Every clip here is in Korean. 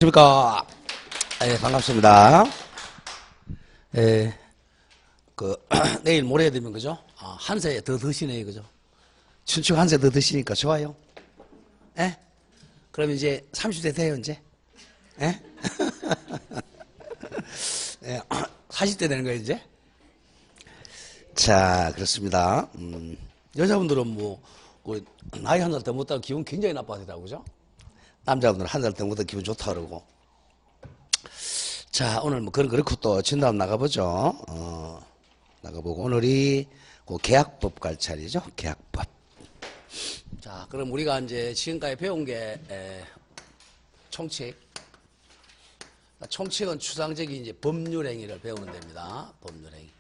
안녕하십니까. 예, 반갑습니다. 예, 내일 모레 되면, 그죠? 한 세 더 드시네요, 그죠? 춘추 한 세 더 드시니까 좋아요. 예? 그럼 이제 30대 돼요, 이제? 예? 예, 40대 되는 거예요, 이제? 자, 그렇습니다. 여자분들은 나이 한 살 더 먹다가 기분 굉장히 나빠지더라고, 그죠? 남자분들은 한 살 더 먹다 기분 좋다 그러고. 자, 오늘 그렇고 또 진담 나가보죠. 나가보고, 오늘이 계약법 갈 차례죠. 계약법. 자, 그럼 우리가 이제 지금까지 배운 게, 총칙. 총칙은 추상적인 이제 법률행위를 배우는 데입니다. 법률행위.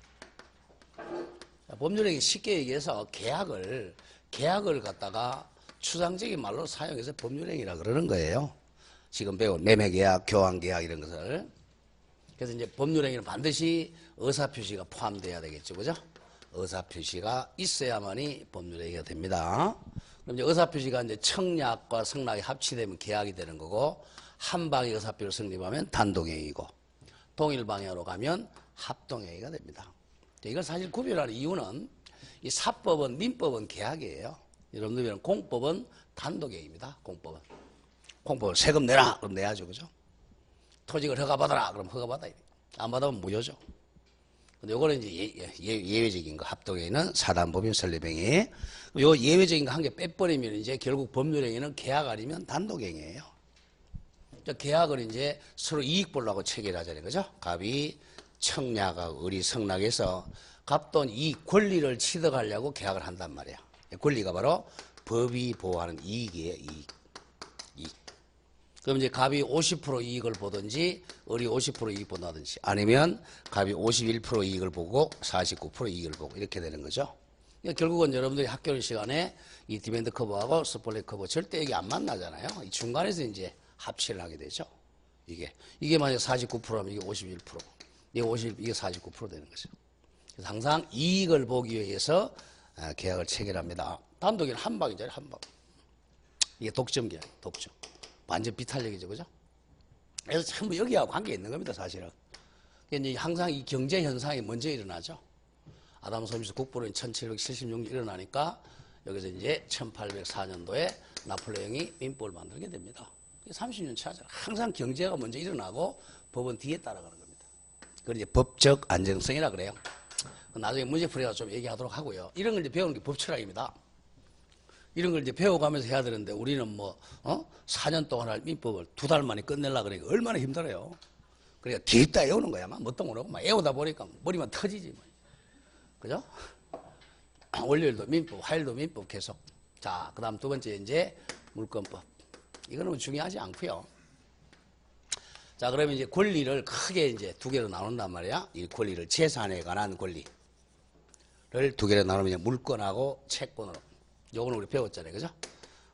법률행위 쉽게 얘기해서 계약을 갖다가 추상적인 말로 사용해서 법률행위라 그러는 거예요. 지금 배운 매매계약, 교환계약 이런 것을. 그래서 이제 법률행위는 반드시 의사표시가 포함돼야 되겠죠. 그죠? 의사표시가 있어야만이 법률행위가 됩니다. 그럼 이제 의사표시가 이제 청약과 성락이 합치되면 계약이 되는 거고, 한 방에 의사표를 성립하면 단독행위고, 동일 방향으로 가면 합동행위가 됩니다. 이걸 사실 구별하는 이유는 이 사법은, 민법은 계약이에요. 여러분들은 공법은 단독행위입니다. 공법은 세금 내라 그럼 내야죠. 그죠? 토직을 허가받아라 그럼 허가받아야 돼. 안 받으면 무효죠. 근데 요거는 이제 예외적인 거, 합동행위는 사단법인 설립행위. 요 예외적인 거 한 개 빼버리면 이제 결국 법률행위는 계약 아니면 단독행위예요. 계약을 이제 서로 이익 보려고 체결하잖아요. 그죠? 갑이 청약하고 을이 성락해서 갑돈 이 권리를 취득하려고 계약을 한단 말이야. 권리가 바로 법이 보호하는 이익이에요. 이익. 그럼 이제 갑이 50% 이익을 보든지 을이 50% 이익 본다든지, 아니면 갑이 51% 이익을 보고 49% 이익을 보고 이렇게 되는 거죠. 그러니까 결국은 여러분들이 학교 시간에 이 디맨드 커버하고 스플릿 커버 절대 이게 안 만나잖아요. 이 중간에서 이제 합치를 하게 되죠. 이게 만약 49%하면 이게 51%, 이게 49% 되는 거죠. 그래서 항상 이익을 보기 위해서 계약을 체결합니다. 단독에는 한 방이잖아요, 한 방. 이게 독점 계약, 독점. 완전 비탄력이죠, 그죠? 그래서 전부 여기하고 관계 있는 겁니다, 사실은. 이제 항상 이 경제 현상이 먼저 일어나죠. 아담 스미스 국부론 1776년 일어나니까 여기서 이제 1804년도에 나폴레옹이 민법을 만들게 됩니다. 30년 차잖아요. 항상 경제가 먼저 일어나고 법은 뒤에 따라가는 겁니다. 그걸 이제 법적 안정성이라 그래요. 나중에 문제풀이가 좀 얘기하도록 하고요. 이런 걸 이제 배우는 게 법철학입니다. 이런 걸 이제 배워가면서 해야 되는데 우리는 4년 동안 할 민법을 2달 만에 끝내려고 그러니까 얼마나 힘들어요. 그러니까 뒤집다 애우는 거야. 뭣도 모르고 막 애우다 보니까 머리만 터지지. 그죠? 월요일도 민법, 화요일도 민법 계속. 자, 그 다음 두 번째 이제 물권법. 이거는 중요하지 않고요. 자, 그러면 이제 권리를 크게 이제 두 개로 나눈단 말이야. 이 권리를 재산에 관한 권리를 두 개로 나누면 물권하고 채권으로. 요거는 우리 배웠잖아요. 그죠?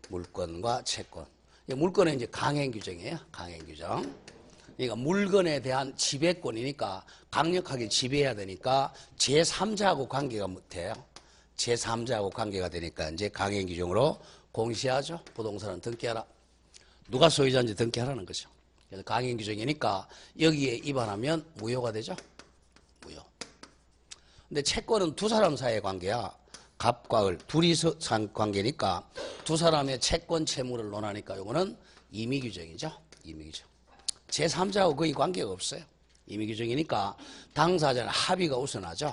물권과 채권. 물권은 이제 강행 규정이에요. 강행 규정. 그러니까 물건에 대한 지배권이니까 강력하게 지배해야 되니까 제3자하고 관계가 돼요. 제3자하고 관계가 되니까 이제 강행 규정으로 공시하죠. 부동산은 등기하라. 누가 소유자인지 등기하라는 거죠. 그래서 강행 규정이니까 여기에 위반하면 무효가 되죠. 무효. 근데 채권은 두 사람 사이의 관계야. 갑과 을 둘이서 관계니까 두 사람의 채권 채무를 논하니까 이거는 임의규정이죠. 임의규정. 제3자하고 거의 관계가 없어요. 임의규정이니까 당사자는 합의가 우선하죠.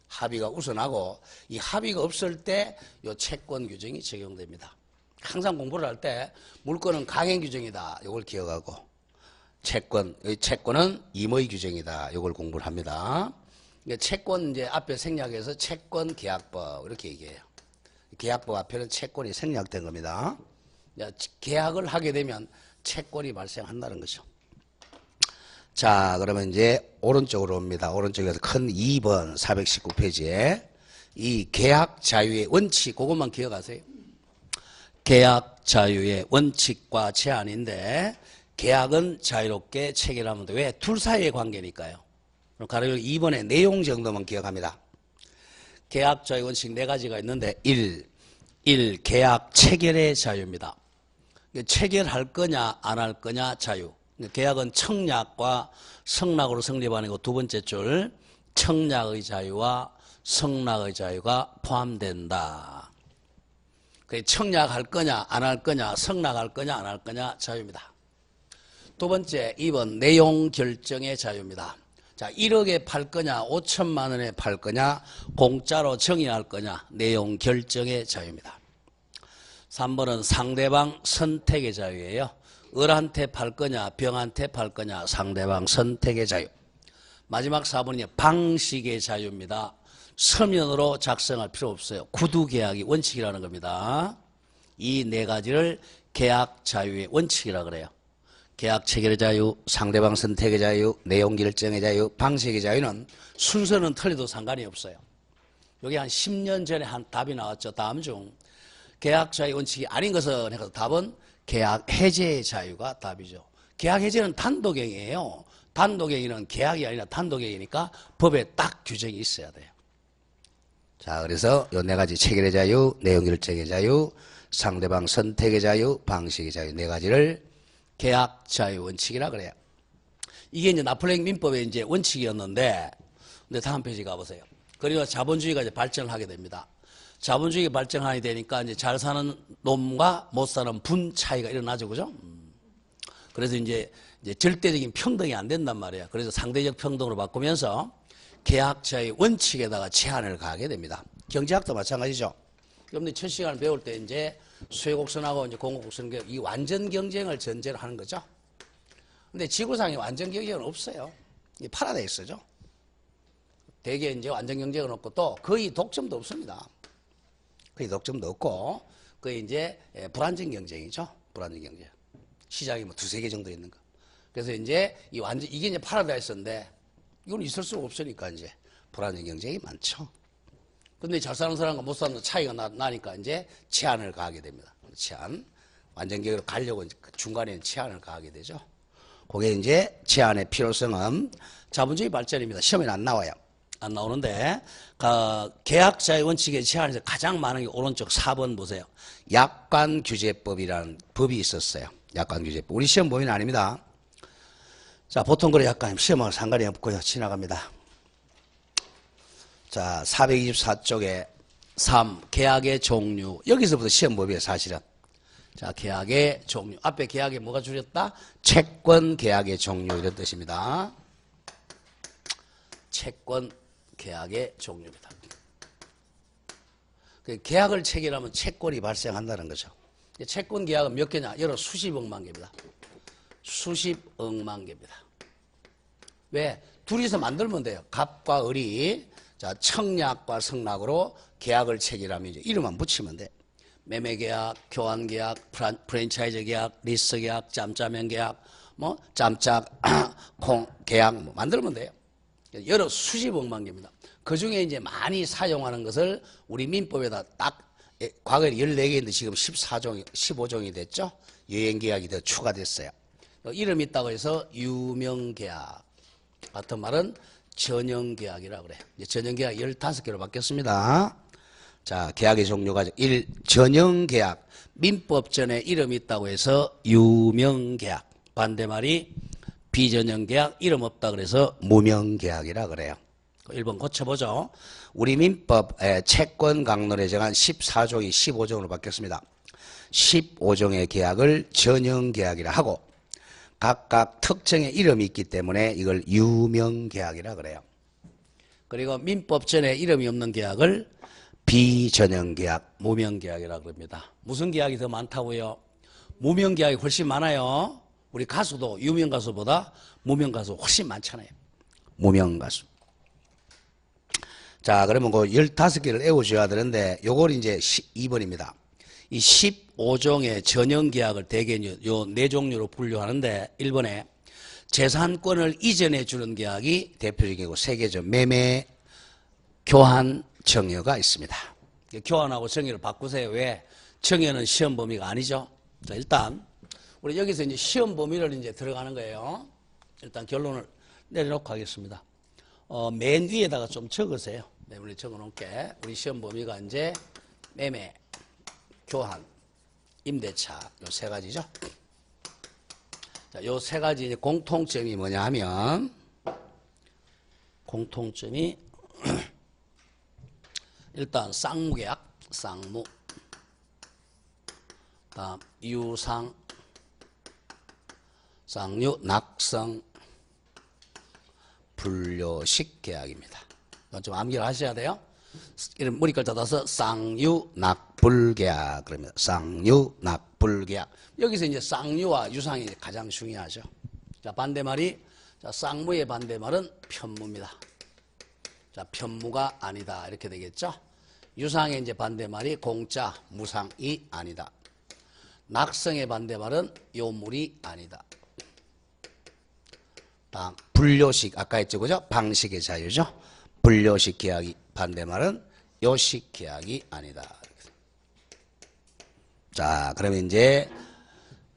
합의가 우선하고 이 합의가 없을 때 이 채권 규정이 적용됩니다. 항상 공부를 할 때 물권은 강행 규정이다. 이걸 기억하고 채권은 임의 규정이다. 이걸 공부를 합니다. 채권 이제 앞에 생략해서 채권 계약법 이렇게 얘기해요. 계약법 앞에는 채권이 생략된 겁니다. 계약을 하게 되면 채권이 발생한다는 거죠. 자, 그러면 이제 오른쪽으로 옵니다. 오른쪽에서 큰 2번 419페이지에 이 계약 자유의 원칙, 그것만 기억하세요. 계약 자유의 원칙과 제한인데 계약은 자유롭게 체결하면 돼. 왜? 둘 사이의 관계니까요. 그럼 가령 2번의 내용 정도만 기억합니다. 계약 자유 원칙 4가지가 있는데 1. 계약 체결의 자유입니다. 체결할 거냐 안 할 거냐 자유. 계약은 청약과 성락으로 성립하는 거 두 번째 줄 청약의 자유와 성락의 자유가 포함된다. 청약할 거냐 안 할 거냐 성락할 거냐 안 할 거냐 자유입니다. 두 번째 2번 내용 결정의 자유입니다. 자, 1억에 팔 거냐 5천만 원에 팔 거냐 공짜로 정의할 거냐 내용 결정의 자유입니다. 3번은 상대방 선택의 자유예요. 을한테 팔 거냐 병한테 팔 거냐 상대방 선택의 자유. 마지막 4번이 방식의 자유입니다. 서면으로 작성할 필요 없어요. 구두계약이 원칙이라는 겁니다. 이 네 가지를 계약 자유의 원칙이라고 그래요. 계약 체결의 자유, 상대방 선택의 자유, 내용 결정의 자유, 방식의 자유는 순서는 틀려도 상관이 없어요. 여기 한 10년 전에 한 답이 나왔죠. 다음 중 계약 자유 원칙이 아닌 것은 해서 답은 계약 해제의 자유가 답이죠. 계약 해제는 단독행위예요. 단독행위는 계약이 아니라 단독행위니까 법에 딱 규정이 있어야 돼요. 자, 그래서 요 네 가지 체결의 자유, 내용 결정의 자유, 상대방 선택의 자유, 방식의 자유 네 가지를 계약 자유 원칙이라 그래요. 이게 이제 나폴레옹 민법의 이제 원칙이었는데, 근데 다음 페이지 가보세요. 그리고 자본주의가 이제 발전을 하게 됩니다. 자본주의가 발전하게 되니까 이제 잘 사는 놈과 못 사는 분 차이가 일어나죠, 그죠? 그래서 이제 절대적인 평등이 안 된단 말이에요. 그래서 상대적 평등으로 바꾸면서 계약 자유 원칙에다가 제한을 가하게 됩니다. 경제학도 마찬가지죠. 여러분들 첫 시간을 배울 때 이제 수혜곡선하고 이제 공급곡선 이 완전 경쟁을 전제로 하는 거죠. 근데 지구상에 완전 경쟁은 없어요. 이 파라다이스죠. 대개 이제 완전 경쟁은 없고 또 거의 독점도 없습니다. 거의 독점도 없고 거의 이제 불안정 경쟁이죠. 불안정 경쟁. 시장이 뭐 두세 개 정도 있는 거. 그래서 이제 이게 이제 파라다이스인데 이건 있을 수가 없으니까 이제 불안정 경쟁이 많죠. 근데 잘 사는 사람과 못 사는 차이가 나니까 이제 제한을 가하게 됩니다. 제한. 완전격으로 가려고 중간에 제한을 가하게 되죠. 그게 이제 제한의 필요성은 자본주의 발전입니다. 시험에는 안 나와요. 안 나오는데, 계약자의 원칙의 제한에서 가장 많은 게 오른쪽 4번 보세요. 약관규제법이라는 법이 있었어요. 약관규제법. 우리 시험 범위는 아닙니다. 자, 보통 그래 약관 시험하고 상관이 없고요. 지나갑니다. 자, 424쪽에 3, 계약의 종류. 여기서부터 시험 법이에요, 사실은. 자, 계약의 종류. 앞에 계약에 뭐가 줄였다? 채권 계약의 종류 이런 뜻입니다. 채권 계약의 종류입니다. 계약을 체결하면 채권이 발생한다는 거죠. 채권 계약은 몇 개냐? 여러 수십억만 개입니다. 수십억만 개입니다. 왜? 둘이서 만들면 돼요. 갑과 을이 자, 청약과 성락으로 계약을 체결하면 이제 이름만 붙이면 돼. 매매계약, 교환계약, 프랜차이즈 계약, 리스 계약, 짬짜면 계약, 뭐 짬짜 콩 계약 뭐 만들면 돼요. 여러 수십억만 개입니다. 그 중에 이제 많이 사용하는 것을 우리 민법에다 딱 과거에 14개인데 지금 15종이 됐죠. 여행계약이 더 추가됐어요. 이름 있다고 해서 유명계약 같은 말은 전형계약이라고 그래. 전형계약 15개로 바뀌었습니다. 자, 계약의 종류가 1. 전형계약. 민법전에 이름 있다고 해서 유명계약. 반대말이 비전형계약 이름 없다 그래서 무명계약이라 그래요. 1번 고쳐보죠. 우리 민법 채권 강론에 정한 14종이 15종으로 바뀌었습니다. 15종의 계약을 전형계약이라 하고 각각 특정의 이름이 있기 때문에 이걸 유명계약이라 그래요. 그리고 민법전에 이름이 없는 계약을 비전형계약, 무명계약이라고 합니다. 무슨 계약이 더 많다고요? 무명계약이 훨씬 많아요. 우리 가수도 유명가수보다 무명가수 훨씬 많잖아요. 무명가수. 자, 그러면 그 15개를 외워줘야 되는데 요걸 이제 2번입니다. 이 15종의 전형계약을 대개 요 4종류로 분류하는데 1번에 재산권을 이전해 주는 계약이 대표적이고 3개죠. 매매, 교환, 정여가 있습니다. 교환하고 정여를 바꾸세요. 왜? 정여는 시험 범위가 아니죠. 자, 일단 우리 여기서 이제 시험 범위를 이제 들어가는 거예요. 일단 결론을 내려놓고 하겠습니다. 맨 위에다가 좀 적으세요. 우리 적어놓을게. 우리 시험 범위가 이제 매매, 교환, 임대차 요 3가지죠. 자, 요 세 가지 이제 공통점이 뭐냐 하면, 공통점이, 일단 쌍무계약, 쌍무. 다음 유상, 쌍유, 낙성, 분료식 계약입니다. 이건 좀 암기를 하셔야 돼요. 이런 머리글 닫아서 쌍유, 낙불계약 그럽니다. 쌍유, 낙불계약. 여기서 이제 쌍유와 유상이 가장 중요하죠. 자, 반대말이, 자, 쌍무의 반대말은 편무입니다. 자, 편무가 아니다 이렇게 되겠죠. 유상의 이제 반대말이 공짜, 무상이 아니다. 낙성의 반대말은 요물이 아니다. 다음 분료식, 아까 했죠, 그죠? 방식의 자유죠. 분료식 계약이 반대말은 요식 계약이 아니다. 자, 그러면 이제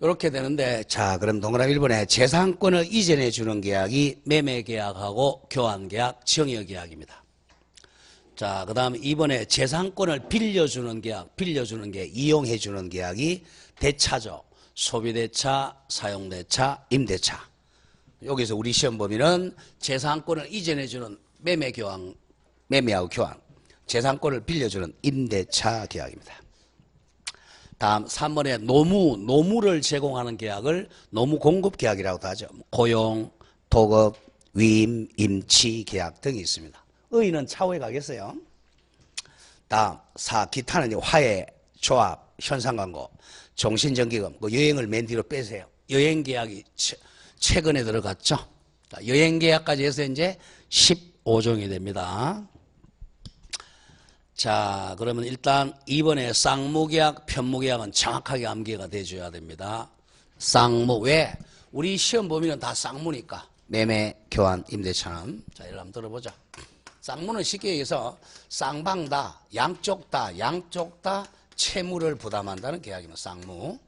이렇게 되는데, 자, 그럼 동그라미 1번에 재산권을 이전해 주는 계약이 매매 계약하고 교환 계약, 증여 계약입니다. 자, 그 다음 2번에 재산권을 빌려주는 계약, 빌려주는 게 이용해 주는 계약이 대차죠. 소비대차, 사용대차, 임대차. 여기서 우리 시험 범위는 재산권을 이전해 주는 매매 교환, 매매하고 교환, 재산권을 빌려주는 임대차 계약입니다. 다음 3번에 노무를 제공하는 계약을 노무 공급 계약이라고도 하죠. 고용, 도급, 위임, 임치 계약 등이 있습니다. 의의는 차후에 가겠어요. 다음 4, 기타는 화해, 조합, 현상광고, 종신정기금, 그 여행을 맨 뒤로 빼세요. 여행 계약이 최근에 들어갔죠. 자, 여행 계약까지 해서 이제 15종이 됩니다. 자, 그러면 일단 2번에 쌍무계약, 편무계약은 정확하게 암기가 돼줘야 됩니다. 쌍무, 왜? 우리 시험 범위는 다 쌍무니까. 매매, 교환, 임대차는. 자, 이걸 한번 들어보자. 쌍무는 쉽게 얘기해서 쌍방다, 양쪽 다 채무를 부담한다는 계약이면 쌍무.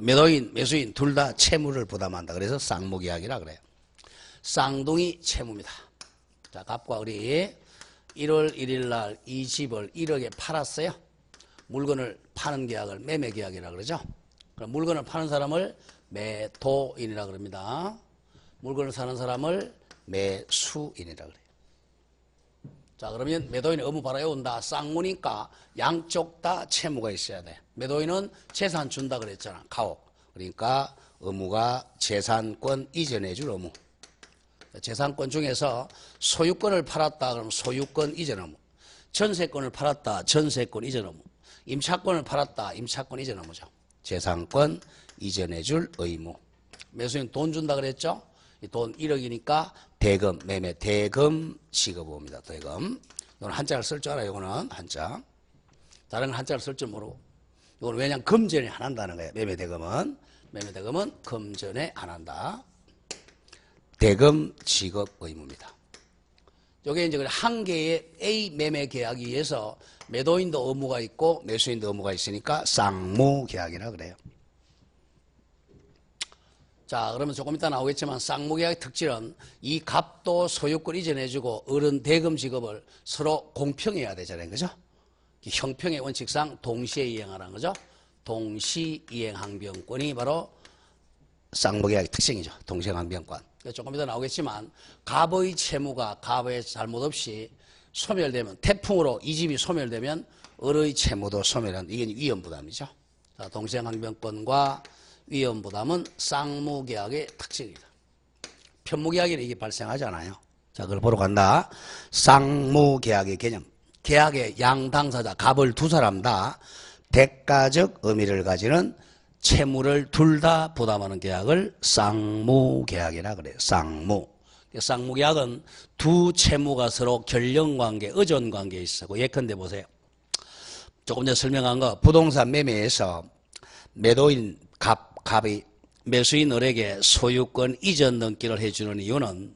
매도인, 매수인 둘 다 채무를 부담한다. 그래서 쌍무계약이라 그래요. 쌍둥이 채무입니다. 자, 갑과 을이 1월 1일 날 이 집을 1억에 팔았어요. 물건을 파는 계약을 매매계약이라 그러죠. 그럼 물건을 파는 사람을 매도인이라 그럽니다. 물건을 사는 사람을 매수인이라 그래요. 자, 그러면 매도인의 의무 바로 외운다. 쌍무니까 양쪽 다 채무가 있어야 돼. 매도인은 재산 준다 그랬잖아. 가옥. 그러니까 의무가 재산권 이전해 줄 의무. 재산권 중에서 소유권을 팔았다 그러면 소유권 이전 의무. 전세권을 팔았다. 전세권 이전 의무. 임차권을 팔았다. 임차권 이전 의무죠. 재산권 이전해 줄 의무. 매수인 돈 준다 그랬죠? 이 돈 1억이니까 대금, 매매, 대금 지급입니다. 대금. 이건 한자를 쓸 줄 알아요. 이거는 한자. 다른 건 한자를 쓸 줄 모르고. 이건 왜냐면 금전에 안 한다는 거예요. 매매 대금은. 매매 대금은 금전에 안 한다. 대금 지급 의무입니다. 이게 이제 한 개의 A 매매 계약에 의해서 매도인도 의무가 있고 매수인도 의무가 있으니까 쌍무 계약이라 그래요. 자, 그러면 조금 이따 나오겠지만 쌍무계약의 특징은 이 값도 소유권 이전해주고 어른 대금 지급을 서로 공평해야 되잖아요. 그죠? 형평의 원칙상 동시에 이행하라는 거죠. 동시이행항변권이 바로 쌍무계약의 특징이죠. 동시행항변권. 조금 이따 나오겠지만 갑의 채무가 갑의 잘못 없이 소멸되면, 태풍으로 이 집이 소멸되면 을의 채무도 소멸한다. 이게 위험부담이죠. 자, 동시행항변권과 위험부담은 쌍무계약의 특징이다. 편무계약에는 이게 발생하지 않아요. 자, 그걸 보러 간다. 쌍무계약의 개념. 계약의 양당사자, 갑을 두 사람 다 대가적 의미를 가지는 채무를 둘 다 부담하는 계약을 쌍무계약이라 그래요. 쌍무. 쌍무계약은 두 채무가 서로 결령관계, 의존관계에 있어. 예컨대 보세요. 조금 전에 설명한 거, 부동산 매매에서 매도인 갑이 매수인 을에게 소유권 이전 등기를 해주는 이유는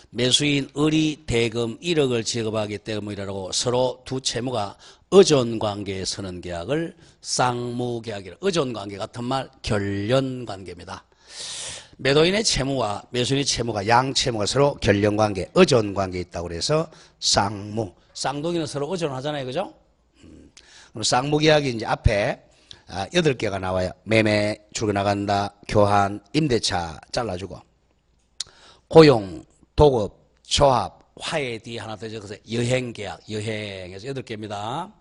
매수인 을이 대금 1억을 지급하기 때문이라고 서로 두 채무가 의존관계에 서는 계약을 쌍무계약이라. 의존관계 같은 말 결련관계입니다. 매도인의 채무와 매수인의 채무가 양채무가 서로 결련관계, 의존관계에 있다고 그래서 쌍무. 쌍둥이는 서로 의존하잖아요. 그죠? 그럼 쌍무계약이 이제 앞에 8개가 나와요. 매매, 출근나간다, 교환, 임대차 잘라주고 고용, 도급, 조합, 화해 뒤 하나 더 적어서 여행계약, 여행에서 8개입니다.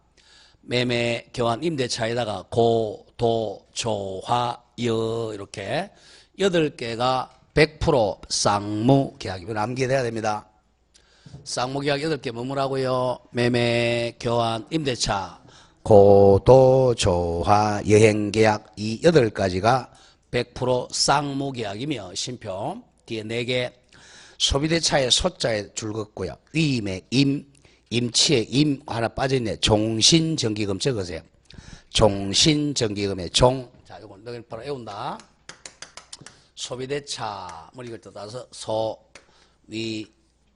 매매, 교환, 임대차에다가 고, 도, 조, 화, 여 이렇게 8개가 100% 쌍무계약이고 남기돼야 됩니다. 쌍무계약 8개 뭐라고요? 매매, 교환, 임대차, 고, 도, 조, 화, 여행계약 이 8가지가 100% 쌍무계약이며 심표 뒤에 4개 소비대차의 소자에 줄 긋고요. 위임의 임, 임치의 임 하나 빠져있네. 종신정기금 적으세요. 종신정기금의 종. 자, 요거 너희 바로 외운다. 소비대차 뭐 이걸 떠나서 소, 위,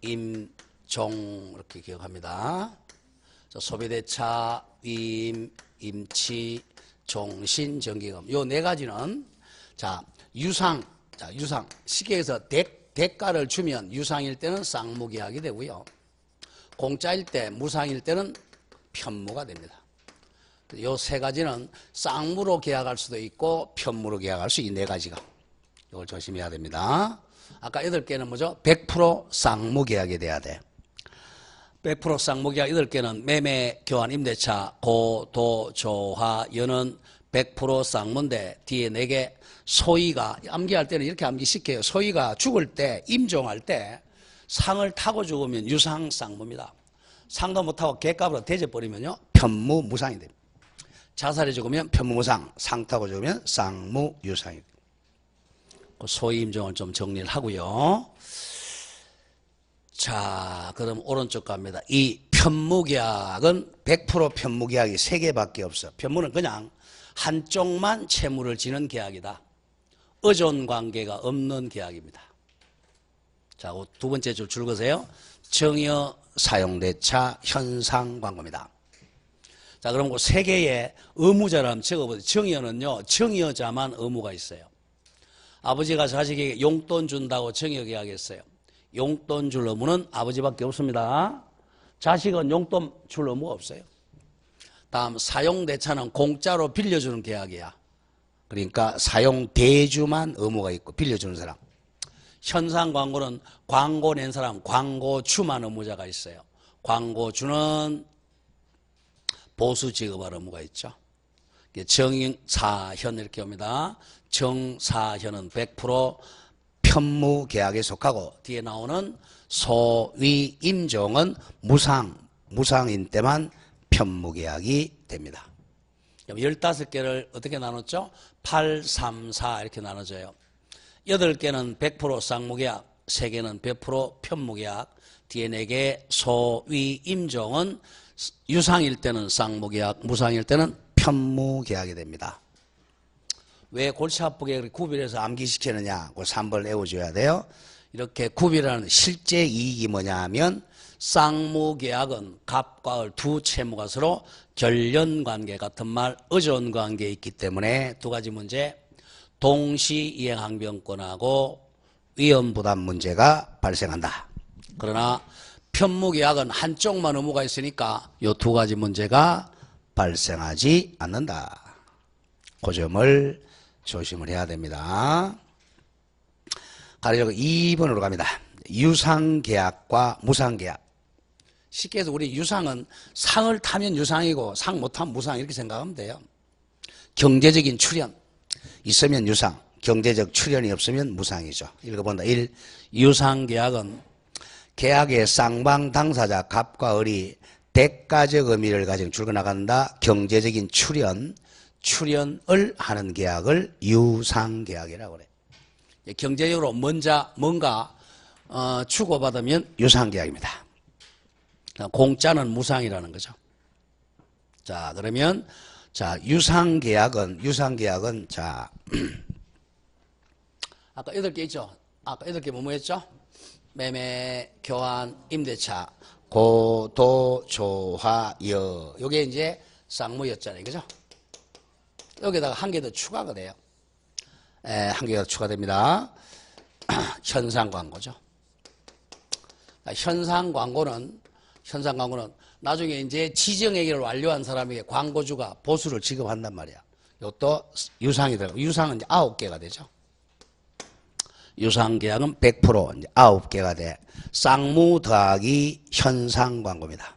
임, 종 이렇게 기억합니다. 자, 소비대차, 위임, 임치, 종신정기금 요 4가지는 자 유상, 자 유상 쉽게 해서 대가를 주면 유상일 때는 쌍무계약이 되고요. 공짜일 때, 무상일 때는 편무가 됩니다. 요 3가지는 쌍무로 계약할 수도 있고 편무로 계약할 수 있는 4가지가. 이걸 조심해야 됩니다. 아까 8개는 뭐죠? 100% 쌍무계약이 돼야 돼. 100% 쌍무계약 8개는 매매, 교환, 임대차, 고, 도, 조, 화, 여는 100% 쌍무인데 뒤에 4개 소위가 암기할 때는 이렇게 암기시켜요. 소위가 죽을 때, 임종할 때 상을 타고 죽으면 유상 쌍무입니다. 상도 못하고 객값으로 대접버리면요 편무 무상이 됩니다. 자살해 죽으면 편무 무상, 상 타고 죽으면 쌍무 유상이 됩니다. 그 소위 임종을 좀 정리를 하고요. 자, 그럼 오른쪽 갑니다. 이 편무계약은 100% 편무계약이 3개밖에 없어. 편무는 그냥 한쪽만 채무를 지는 계약이다. 의존관계가 없는 계약입니다. 자, 2번째 줄 줄거세요. 정여, 사용대차, 현상광고입니다. 자, 그럼 그 3개의 의무자를 한번 적어보세요. 정여는요, 정여자만 의무가 있어요. 아버지가 자식에게 용돈 준다고 정여 계약했어요. 용돈 줄 의무는 아버지밖에 없습니다. 자식은 용돈 줄 의무가 없어요. 다음 사용대차는 공짜로 빌려주는 계약이야. 그러니까 사용대주만 의무가 있고 빌려주는 사람. 현상광고는 광고 낸 사람, 광고주만 의무자가 있어요. 광고주는 보수 지급할 의무가 있죠. 정사현 이렇게 옵니다. 정사현은 100% 편무 계약에 속하고 뒤에 나오는 소위 임종은 무상인 때만 편무 계약이 됩니다. 15개를 어떻게 나눴죠? 8, 3, 4 이렇게 나눠져요. 8개는 100% 쌍무계약, 3개는 100% 편무계약, 뒤에 4개 소위 임종은 유상일 때는 쌍무계약, 무상일 때는 편무계약이 됩니다. 왜 골치 아프게 구별해서 암기시키느냐? 그 3번을 외워줘야 돼요. 이렇게 구별하는 실제 이익이 뭐냐 하면 쌍무계약은 갑과 을 두 채무가 서로 결연관계 같은 말 의존관계에 있기 때문에 2가지 문제 동시이행항변권하고 위험부담 문제가 발생한다. 그러나 편무계약은 한쪽만 의무가 있으니까 이 2가지 문제가 발생하지 않는다. 그 점을 조심을 해야 됩니다. 가려고 2번으로 갑니다. 유상계약과 무상계약. 쉽게 해서 우리 유상은 상을 타면 유상이고 상 못하면 무상 이렇게 생각하면 돼요. 경제적인 출연 있으면 유상, 경제적 출연이 없으면 무상이죠. 읽어본다. 1. 유상계약은 계약의 쌍방 당사자 갑과 을이 대가적 의미를 가진 출근나간다. 경제적인 출연을 하는 계약을 유상계약이라고 그래. 경제적으로 뭔가 주고받으면 유상계약입니다. 공짜는 무상이라는 거죠. 자, 그러면 자 유상계약은 자 아까 8개 있죠. 아까 8개 뭐뭐 했죠? 매매, 교환, 임대차, 고, 도, 조, 화, 여. 요게 이제 쌍무였잖아요. 그죠? 여기다가 한 개 더 추가가 돼요. 한 개가 추가됩니다. 현상광고죠. 현상광고는 나중에 이제 지정행위를 완료한 사람에게 광고주가 보수를 지급한단 말이야. 이것도 유상이 들어가고, 유상은 이제 9개가 되죠. 유상계약은 100% 이제 9개가 돼. 쌍무 더하기 현상 광고입니다.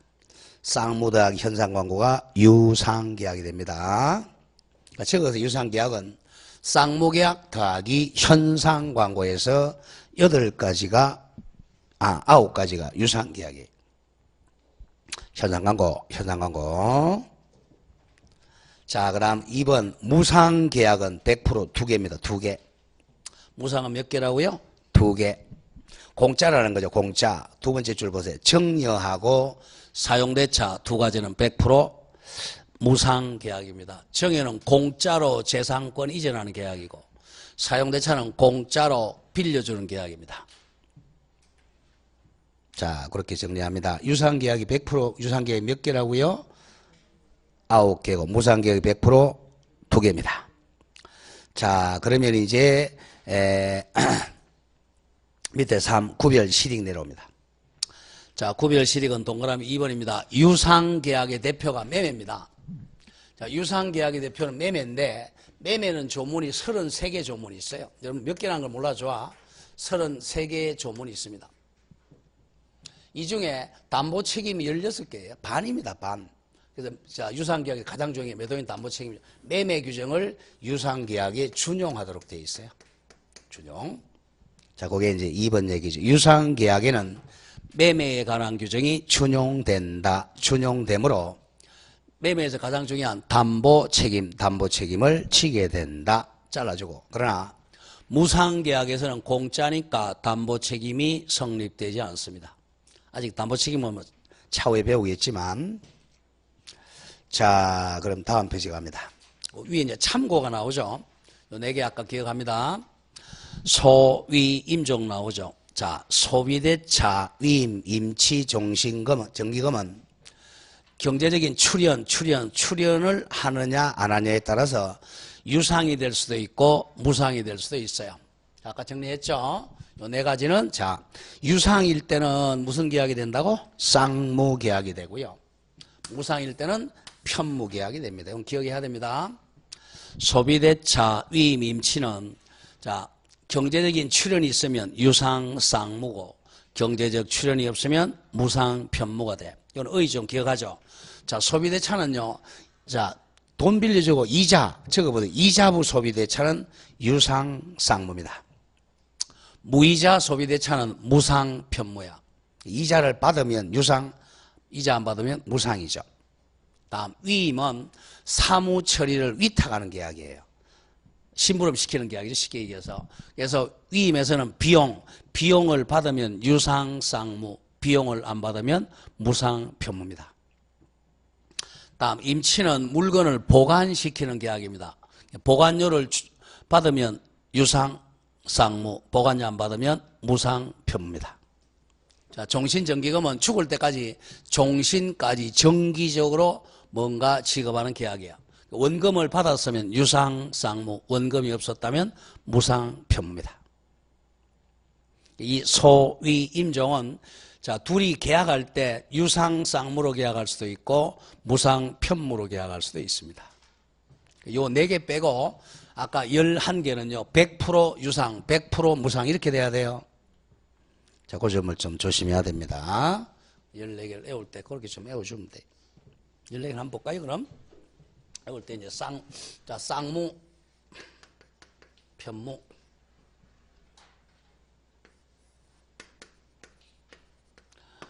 쌍무 더하기 현상 광고가 유상계약이 됩니다. 그러니까 적어서 유상계약은 쌍무계약 더하기 현상 광고에서 9가지가 9가지가 유상계약이에요. 현상 광고. 자, 그다음 2번 무상계약은 100% 2개입니다. 2개. 무상은 몇 개라고요? 2개. 공짜라는 거죠. 공짜. 두 번째 줄 보세요. 정여하고 사용대차 두 가지는 100% 무상계약입니다. 정여는 공짜로 재산권 이전하는 계약이고, 사용대차는 공짜로 빌려주는 계약입니다. 자, 그렇게 정리합니다. 유상계약이 100% 유상계약이 몇 개라고요? 9개고 무상계약이 100% 2개입니다. 자, 그러면 이제 밑에 3 구별 실익 내려옵니다. 자, 구별 실익은 동그라미 2번입니다. 유상계약의 대표가 매매입니다. 자, 유상계약의 대표는 매매인데, 매매는 조문이 33개 조문이 있어요. 여러분 몇 개라는 걸 몰라줘. 33개의 조문이 있습니다. 이 중에 담보 책임이 16개예요. 반입니다. 반. 그래서 자, 유상계약의 가장 중요한 게 매도인 담보 책임이죠. 매매 규정을 유상계약에 준용하도록 되어 있어요. 준용. 자, 그게 이제 2번 얘기죠. 유상계약에는 매매에 관한 규정이 준용된다. 준용되므로 매매에서 가장 중요한 담보 책임을 지게 된다. 잘라주고. 그러나 무상계약에서는 공짜니까 담보 책임이 성립되지 않습니다. 아직 담보 책임은 차후에 배우겠지만. 자, 그럼 다음 페이지 갑니다. 위에 이제 참고가 나오죠. 요 4개 아까 기억합니다. 소위 임종 나오죠. 자, 소비대차, 위임, 임치, 종신금, 정기금은 경제적인 출연을 하느냐 안 하느냐에 따라서 유상이 될 수도 있고 무상이 될 수도 있어요. 아까 정리했죠? 요 4가지는 자, 유상일 때는 무슨 계약이 된다고? 쌍무계약이 되고요. 무상일 때는 편무계약이 됩니다. 이건 기억해야 됩니다. 소비대차, 위임, 임치는 자, 경제적인 출연이 있으면 유상 쌍무고, 경제적 출연이 없으면 무상 편무가 돼. 이건 의 좀 기억하죠. 자, 소비대차는요, 자, 돈 빌려주고 이자, 적어보세요. 이자부 소비대차는 유상 쌍무입니다. 무이자 소비대차는 무상 편무야. 이자를 받으면 유상, 이자 안 받으면 무상이죠. 다음, 위임은 사무 처리를 위탁하는 계약이에요. 심부름 시키는 계약이죠. 쉽게 얘기해서. 그래서 위임에서는 비용을 받으면 유상 쌍무, 비용을 안 받으면 무상 편무입니다. 다음, 임치는 물건을 보관시키는 계약입니다. 보관료를 받으면 유상 쌍무, 보관료 안 받으면 무상 편무입니다. 자, 종신정기금은 죽을 때까지 종신까지 정기적으로 뭔가 지급하는 계약이에요. 원금을 받았으면 유상 쌍무, 원금이 없었다면 무상 편무입니다. 이 소위 임종은 자, 둘이 계약할 때 유상 쌍무로 계약할 수도 있고 무상 편무로 계약할 수도 있습니다. 요 4개 빼고 아까 11개는요 100% 유상, 100% 무상 이렇게 돼야 돼요. 자, 그 점을 좀 조심해야 됩니다. 14개를 외울 때 그렇게 좀 외워주면 돼. 14개를 한번 볼까요, 그럼? 외울 때 이제 쌍무, 편무.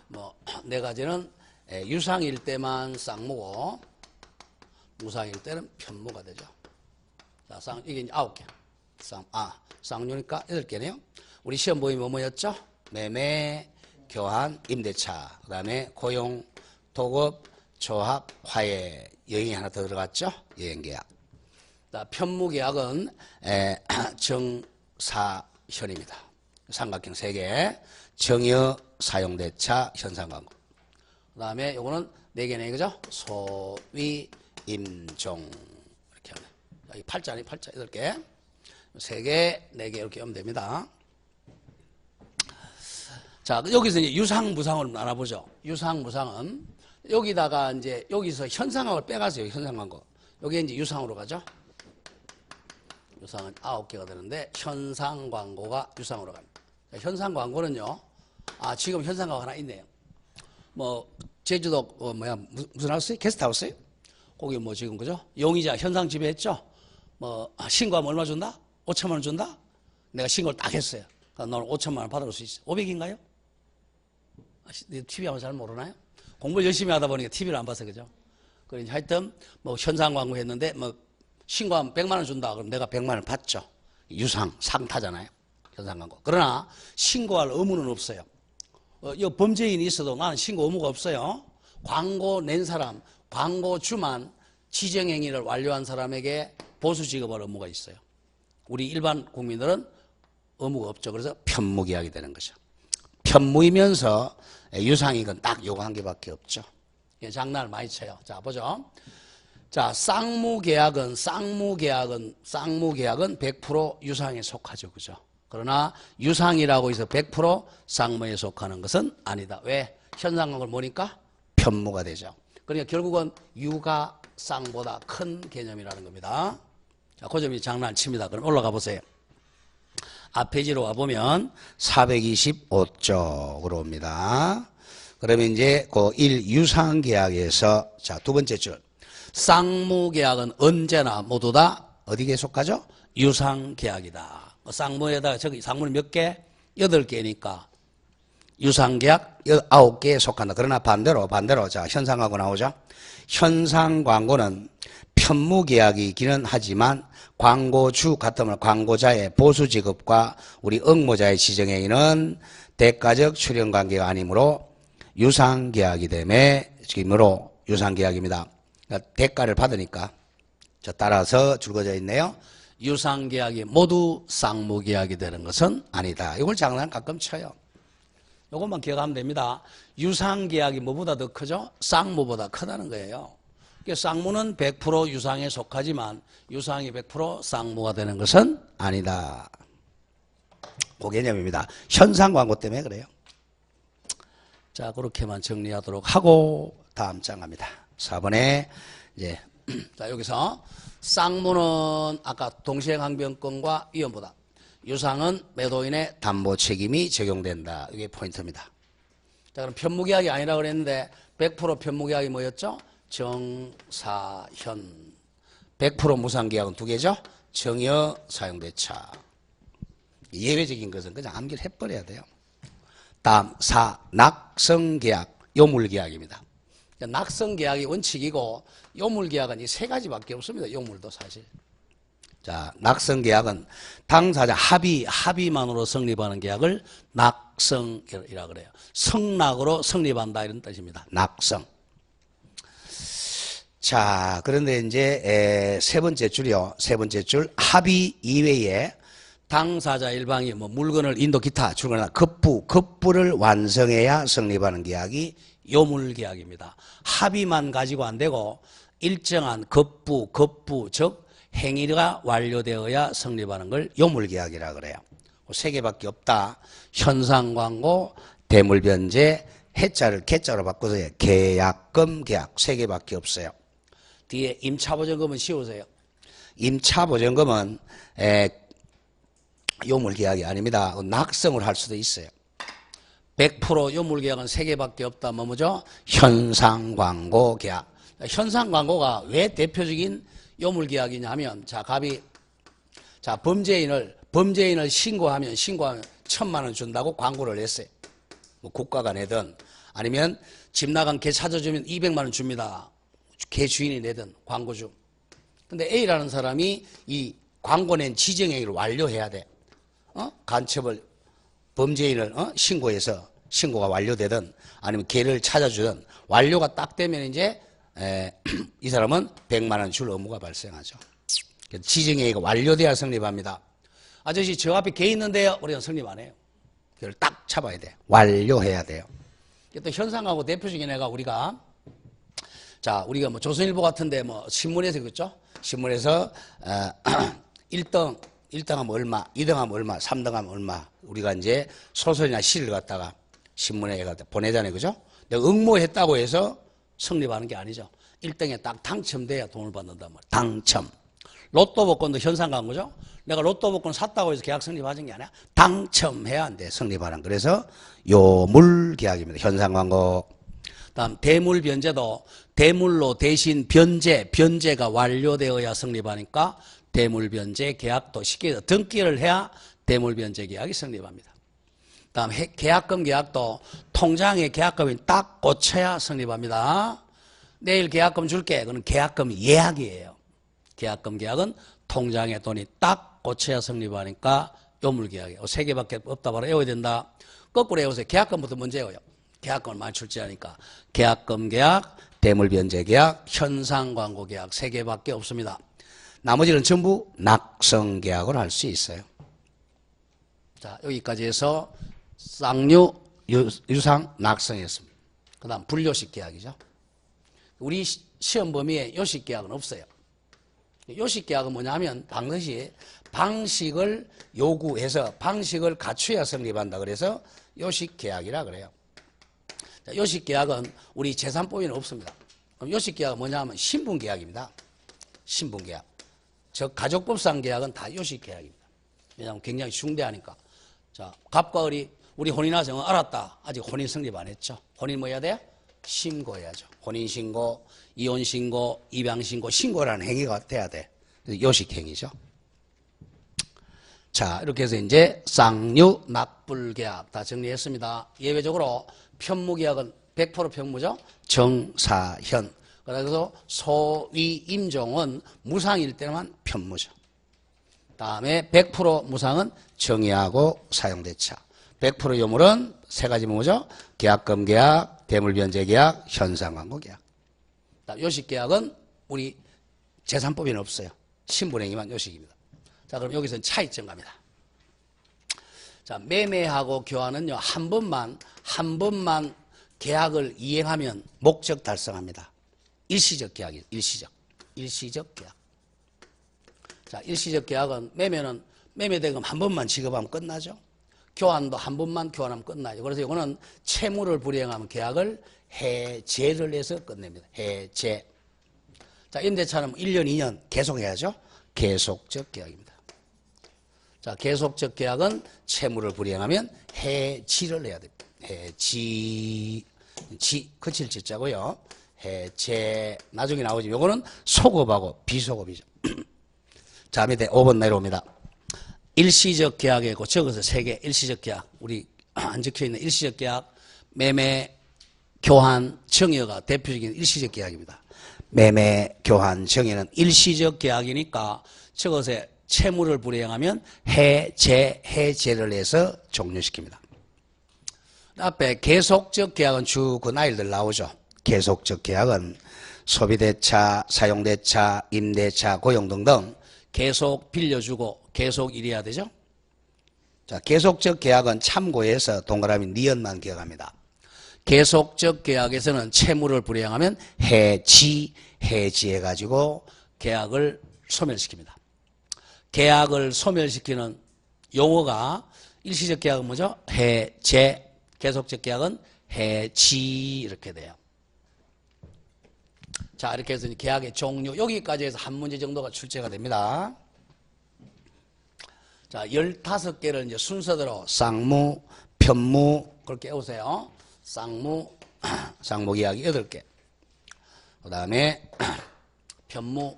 뭐, 4가지는 유상일 때만 쌍무고, 무상일 때는 편무가 되죠. 자, 이게 이제 9개. 쌍유니까 8개네요. 우리 시험 보이 뭐였죠? 매매, 교환, 임대차, 그 다음에 고용, 도급, 조합, 화해, 여행이 하나 더 들어갔죠? 여행계약. 편무계약은 정사현입니다. 삼각형 3개, 정여, 사용대차, 현상광고. 그 다음에 요거는 4개네, 그죠? 소위, 임종. 이렇게 하면. 여기 팔자네, 팔자 8개. 3개, 4개 이렇게 하면 됩니다. 자, 여기서 이제 유상, 무상을 알아보죠. 유상, 무상은 여기다가 이제 여기서 현상광을 빼가세요. 현상광고. 여기 이제 유상으로 가죠. 유상은 9개가 되는데 현상 광고가 유상으로 갑니다. 자, 현상 광고는요. 지금 현상 광고 하나 있네요. 뭐 제주도 무슨 하우스? 게스트하우스요? 거기 뭐 지금 그죠? 용의자 현상 지배했죠? 뭐 신고하면 얼마 준다? 5천만 원 준다? 내가 신고를 딱 했어요. 그러니까 너는 5천만 원 받을 수 있어. 500인가요? TV 하면 잘 모르나요? 공부를 열심히 하다 보니까 TV를 안 봐서 그죠? 그러니 하여튼 뭐 현상 광고 했는데 뭐 신고하면 100만 원 준다. 그럼 내가 100만 원 받죠. 유상 상타잖아요. 현상 광고. 그러나 신고할 의무는 없어요. 이 범죄인이 있어도 나는 신고 의무가 없어요. 광고 낸 사람, 광고주만 지정행위를 완료한 사람에게 보수 지급할 의무가 있어요. 우리 일반 국민들은 의무가 없죠. 그래서 편무계약이 되는 거죠. 편무이면서 유상이건 딱 요거 한 개밖에 없죠. 장난을 많이 쳐요. 자, 보죠. 자, 쌍무계약은 100% 유상에 속하죠. 그죠? 그러나 유상이라고 해서 100% 쌍무에 속하는 것은 아니다. 왜? 현상광고를 보니까 편무가 되죠. 그러니까 결국은 유가 쌍보다 큰 개념이라는 겁니다. 자, 그 점이 장난칩니다. 그럼 올라가 보세요. 앞 페이지로 와보면 425쪽으로 옵니다. 그러면 이제 그 1유상계약에서 자, 두 번째 줄. 쌍무계약은 언제나 모두 다 어디에 속하죠? 유상계약이다. 쌍무에다가 저기 쌍무는 몇 개? 8개니까 유상계약 9개에 속한다. 그러나 반대로 자, 현상광고 나오죠? 현상광고는 편무계약이기는 하지만 광고주 같으면 광고자의 보수지급과 우리 응모자의 지정행위는 대가적 출연관계가 아니므로 유상계약이 되매 지금으로 유상계약입니다. 그러니까 대가를 받으니까 자, 따라서 줄거져 있네요. 유상계약이 모두 쌍무계약이 되는 것은 아니다. 이걸 장난 가끔 쳐요. 이것만 기억하면 됩니다. 유상계약이 뭐보다 더 크죠? 쌍무보다 크다는 거예요. 쌍무는 100% 유상에 속하지만 유상이 100% 쌍무가 되는 것은 아니다. 그 개념입니다. 현상광고 때문에 그래요. 자, 그렇게만 정리하도록 하고 다음 장 갑니다. 4번에 이제 자, 여기서 쌍무는 아까 동시행항변권과 위헌부담, 유상은 매도인의 담보 책임이 적용된다. 이게 포인트입니다. 자, 그럼 편무계약이 아니라 그랬는데 100% 편무계약이 뭐였죠? 정사현. 100% 무상계약은 두 개죠? 정여 사용대차. 예외적인 것은 그냥 암기해버려야 돼요. 다음 낙성계약, 요물계약입니다. 낙성계약이 원칙이고 요물계약은 이 세 가지밖에 없습니다. 요물도 사실. 자, 낙성계약은 당사자 합의만으로 성립하는 계약을 낙성이라 그래요. 성낙으로 성립한다 이런 뜻입니다. 낙성. 자, 그런데 이제 세 번째 줄이요. 세 번째 줄 합의 이외에 당사자 일방이 뭐 물건을 인도 기타 주거나 급부를 완성해야 성립하는 계약이 요물계약입니다. 합의만 가지고 안 되고 일정한 급부 즉 행위가 완료되어야 성립하는 걸 요물계약이라 그래요. 세 개밖에 없다. 현상광고, 대물변제, 해자를 개자로 바꿔서 계약금 계약 세 개밖에 없어요. 뒤에 임차보증금은 씌우세요. 임차보증금은 요물계약이 아닙니다. 낙성을 할 수도 있어요. 100% 요물계약은 세 개밖에 없다. 뭐죠? 현상광고 계약. 현상광고가 왜 대표적인 요물계약이냐면 자, 범죄인을 신고하면 1,000만 원 준다고 광고를 했어요. 뭐 국가가 내든 아니면 집 나간 개 찾아주면 200만 원 줍니다. 개 주인이 내든 광고주. 근데 A라는 사람이 이 광고 낸 지정행위를 완료해야 돼. 간첩을 범죄인을 신고해서 신고가 완료되든 아니면 개를 찾아주든 완료가 딱 되면 이제 이 사람은 100만 원 줄 의무가 발생하죠. 지정행위가 완료돼야 성립합니다. 아저씨 저 앞에 개 있는데요. 우리는 성립 안 해요. 그걸 딱 잡아야 돼. 완료해야 돼요. 또 현상하고 대표적인 애가 우리가 뭐 조선일보 같은데 뭐 신문에서 그랬죠? 신문에서 1등하면 얼마, 2등하면 얼마, 3등하면 얼마. 우리가 이제 소설이나 시를 갖다가 신문에 보내잖아요. 그죠? 내가 응모했다고 해서 성립하는 게 아니죠. 1등에 딱 당첨돼야 돈을 받는단 말이에요. 당첨. 로또 복권도 현상 광고죠. 내가 로또 복권 샀다고 해서 계약 성립하는 게 아니라 당첨해야 안 돼. 성립하는. 그래서 요물 계약입니다. 현상 광고. 다음 대물 변제도 대물로 대신 변제가 완료되어야 성립하니까 대물 변제 계약도 쉽게 해서 등기를 해야 대물 변제 계약이 성립합니다. 다음 계약금 계약도 통장에 계약금이 딱 꽂혀야 성립합니다. 내일 계약금 줄게. 그건 계약금 예약이에요. 계약금 계약은 통장에 돈이 딱 꽂혀야 성립하니까 요물계약이에요. 세 개밖에 없다 바로 외워야 된다. 거꾸로 외우세요. 계약금부터 먼저 외워요. 계약금을 많이 출제하니까. 계약금 계약, 대물변제 계약, 현상광고 계약 세 개밖에 없습니다. 나머지는 전부 낙성 계약을 할 수 있어요. 자, 여기까지 해서 쌍류, 유상, 낙성이었습니다. 그 다음 불요식 계약이죠. 우리 시험 범위에 요식 계약은 없어요. 요식 계약은 뭐냐면 반드시 방식을 요구해서 방식을 갖춰야 성립한다. 그래서 요식 계약이라 그래요. 자, 요식 계약은 우리 재산법에는 없습니다. 그럼 요식 계약은 뭐냐면 신분 계약입니다. 신분 계약. 즉 가족법상 계약은 다 요식 계약입니다. 왜냐하면 굉장히 중대하니까. 자, 갑과 을이 우리 혼인하 정은 알았다. 아직 혼인 성립 안 했죠. 혼인 뭐 해야 돼요? 신고해야죠. 혼인신고, 이혼신고, 입양신고, 신고라는 행위가 돼야 돼. 요식행위죠. 자, 이렇게 해서 이제 쌍류, 납불계약 다 정리했습니다. 예외적으로 편무계약은 100% 편무죠. 정사현. 그래서 소위, 임종은 무상일 때만 편무죠. 다음에 100% 무상은 정의하고 사용대차. 100% 요물은 세 가지 뭐죠? 계약금 계약, 대물변제 계약, 현상광고 계약. 요식계약은 우리 재산법에는 없어요. 신분행위만 요식입니다. 자, 그럼 여기서는 차이점 갑니다. 자, 매매하고 교환은요, 한 번만 계약을 이행하면 목적 달성합니다. 일시적 계약이에요. 일시적 계약. 자, 일시적 계약은 매매대금 한 번만 지급하면 끝나죠. 교환도 한 번만 교환하면 끝나죠. 그래서 이거는 채무를 불이행하면 계약을 해제를 해서 끝냅니다. 해제. 자, 임대차는 1년, 2년 계속해야죠. 계속적 계약입니다. 자, 계속적 계약은 채무를 불이행하면 해지를 해야 됩니다. 해지, 그칠 짓자고요. 해제. 나중에 나오지. 요거는 소급하고 비소급이죠. 자, 밑에 5번 내려옵니다. 일시적 계약에 있고 적어서 3개 일시적 계약. 우리 안 적혀있는 일시적 계약, 매매, 교환, 정여가 대표적인 일시적 계약입니다. 매매, 교환, 정여는 일시적 계약이니까 적어서 채무를 불이행하면 해제를 해서 종료시킵니다. 앞에 계속적 계약은 쭉 그 나일들 나오죠. 계속적 계약은 소비대차, 사용대차, 임대차, 고용 등등 계속 빌려주고 계속 일해야 되죠. 자, 계속적 계약은 참고해서 동그라미 니은만 기억합니다. 계속적 계약에서는 채무를 불이행하면 해지해가지고 계약을 소멸시킵니다. 계약을 소멸시키는 용어가 일시적 계약은 뭐죠? 해제. 계속적 계약은 해지 이렇게 돼요. 자, 이렇게 해서 계약의 종료, 여기까지 해서 한 문제 정도가 출제가 됩니다. 자, 15개를 이제 순서대로 쌍무, 편무, 그렇게 외우세요. 쌍무 계약이 8개. 그 다음에 편무,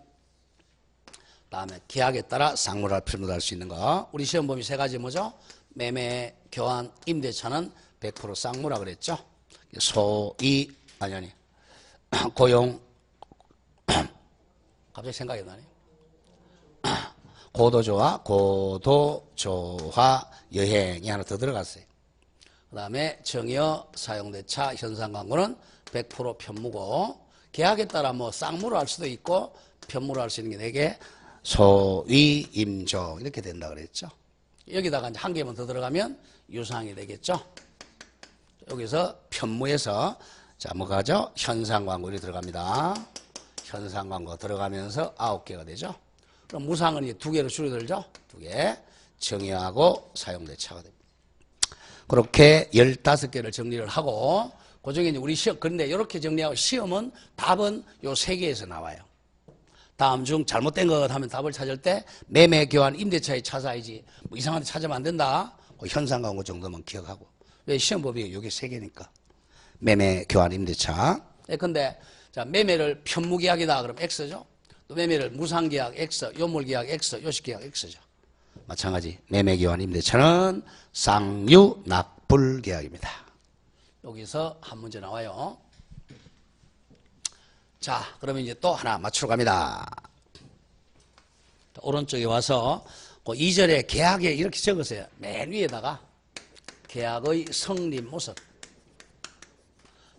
그 다음에 계약에 따라 쌍무랄 편무도 할 수 있는 거. 우리 시험 범위 3가지 뭐죠? 매매, 교환, 임대차는 100% 쌍무라 그랬죠? 고용, 갑자기 생각이 나네. 고도조화, 여행이 하나 더 들어갔어요. 그 다음에 정여, 사용대차, 현상광고는 100% 편무고, 계약에 따라 뭐 쌍무로 할 수도 있고 편무로 할 수 있는 게 4개, 소위, 임종 이렇게 된다 그랬죠. 여기다가 이제 한 개만 더 들어가면 유상이 되겠죠. 여기서 편무에서 자, 뭐가죠? 현상광고이 들어갑니다. 현상광고 들어가면서 9개가 되죠. 그럼 무상은 이제 2개로 줄어들죠. 2개. 정의하고 사용대차가 됩니다. 그렇게 15개를 정리를 하고, 그 중에 이제 우리 시험, 그런데 이렇게 정리하고 시험은 답은 요 3개에서 나와요. 다음 중 잘못된 것 하면 답을 찾을 때 매매, 교환, 임대차에 찾아야지. 뭐 이상한 데 찾으면 안 된다. 그 현상과 온 것 정도만 기억하고. 왜 시험법이 요게 3개니까. 매매, 교환, 임대차. 근데 자, 매매를 편무계약이다. 그럼 X죠. 또 매매를 무상계약 X, 요물계약 X, 요식계약 X죠. 마찬가지 매매, 교환, 임대차는 쌍유, 납불계약입니다. 여기서 한 문제 나와요. 자, 그러면 이제 또 하나 맞추러 갑니다. 오른쪽에 와서 그 2절에 계약에 이렇게 적으세요. 맨 위에다가 계약의 성립 모습,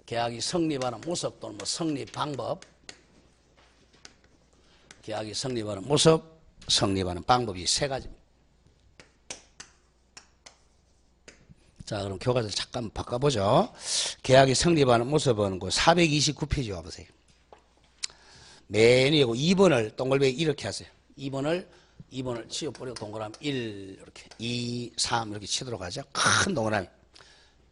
계약이 성립하는 모습 또는 뭐 성립 방법, 계약이 성립하는 모습, 성립하는 방법이 3가지입니다. 자, 그럼 교과서 잠깐 바꿔보죠. 계약이 성립하는 모습은 그 429페이지 와보세요. 맨 위에 2번을 동글뱅이 이렇게 하세요. 2번을 치워버리고 동그라미 1 이렇게 2, 3 이렇게 치도록 하죠. 큰 동그라미.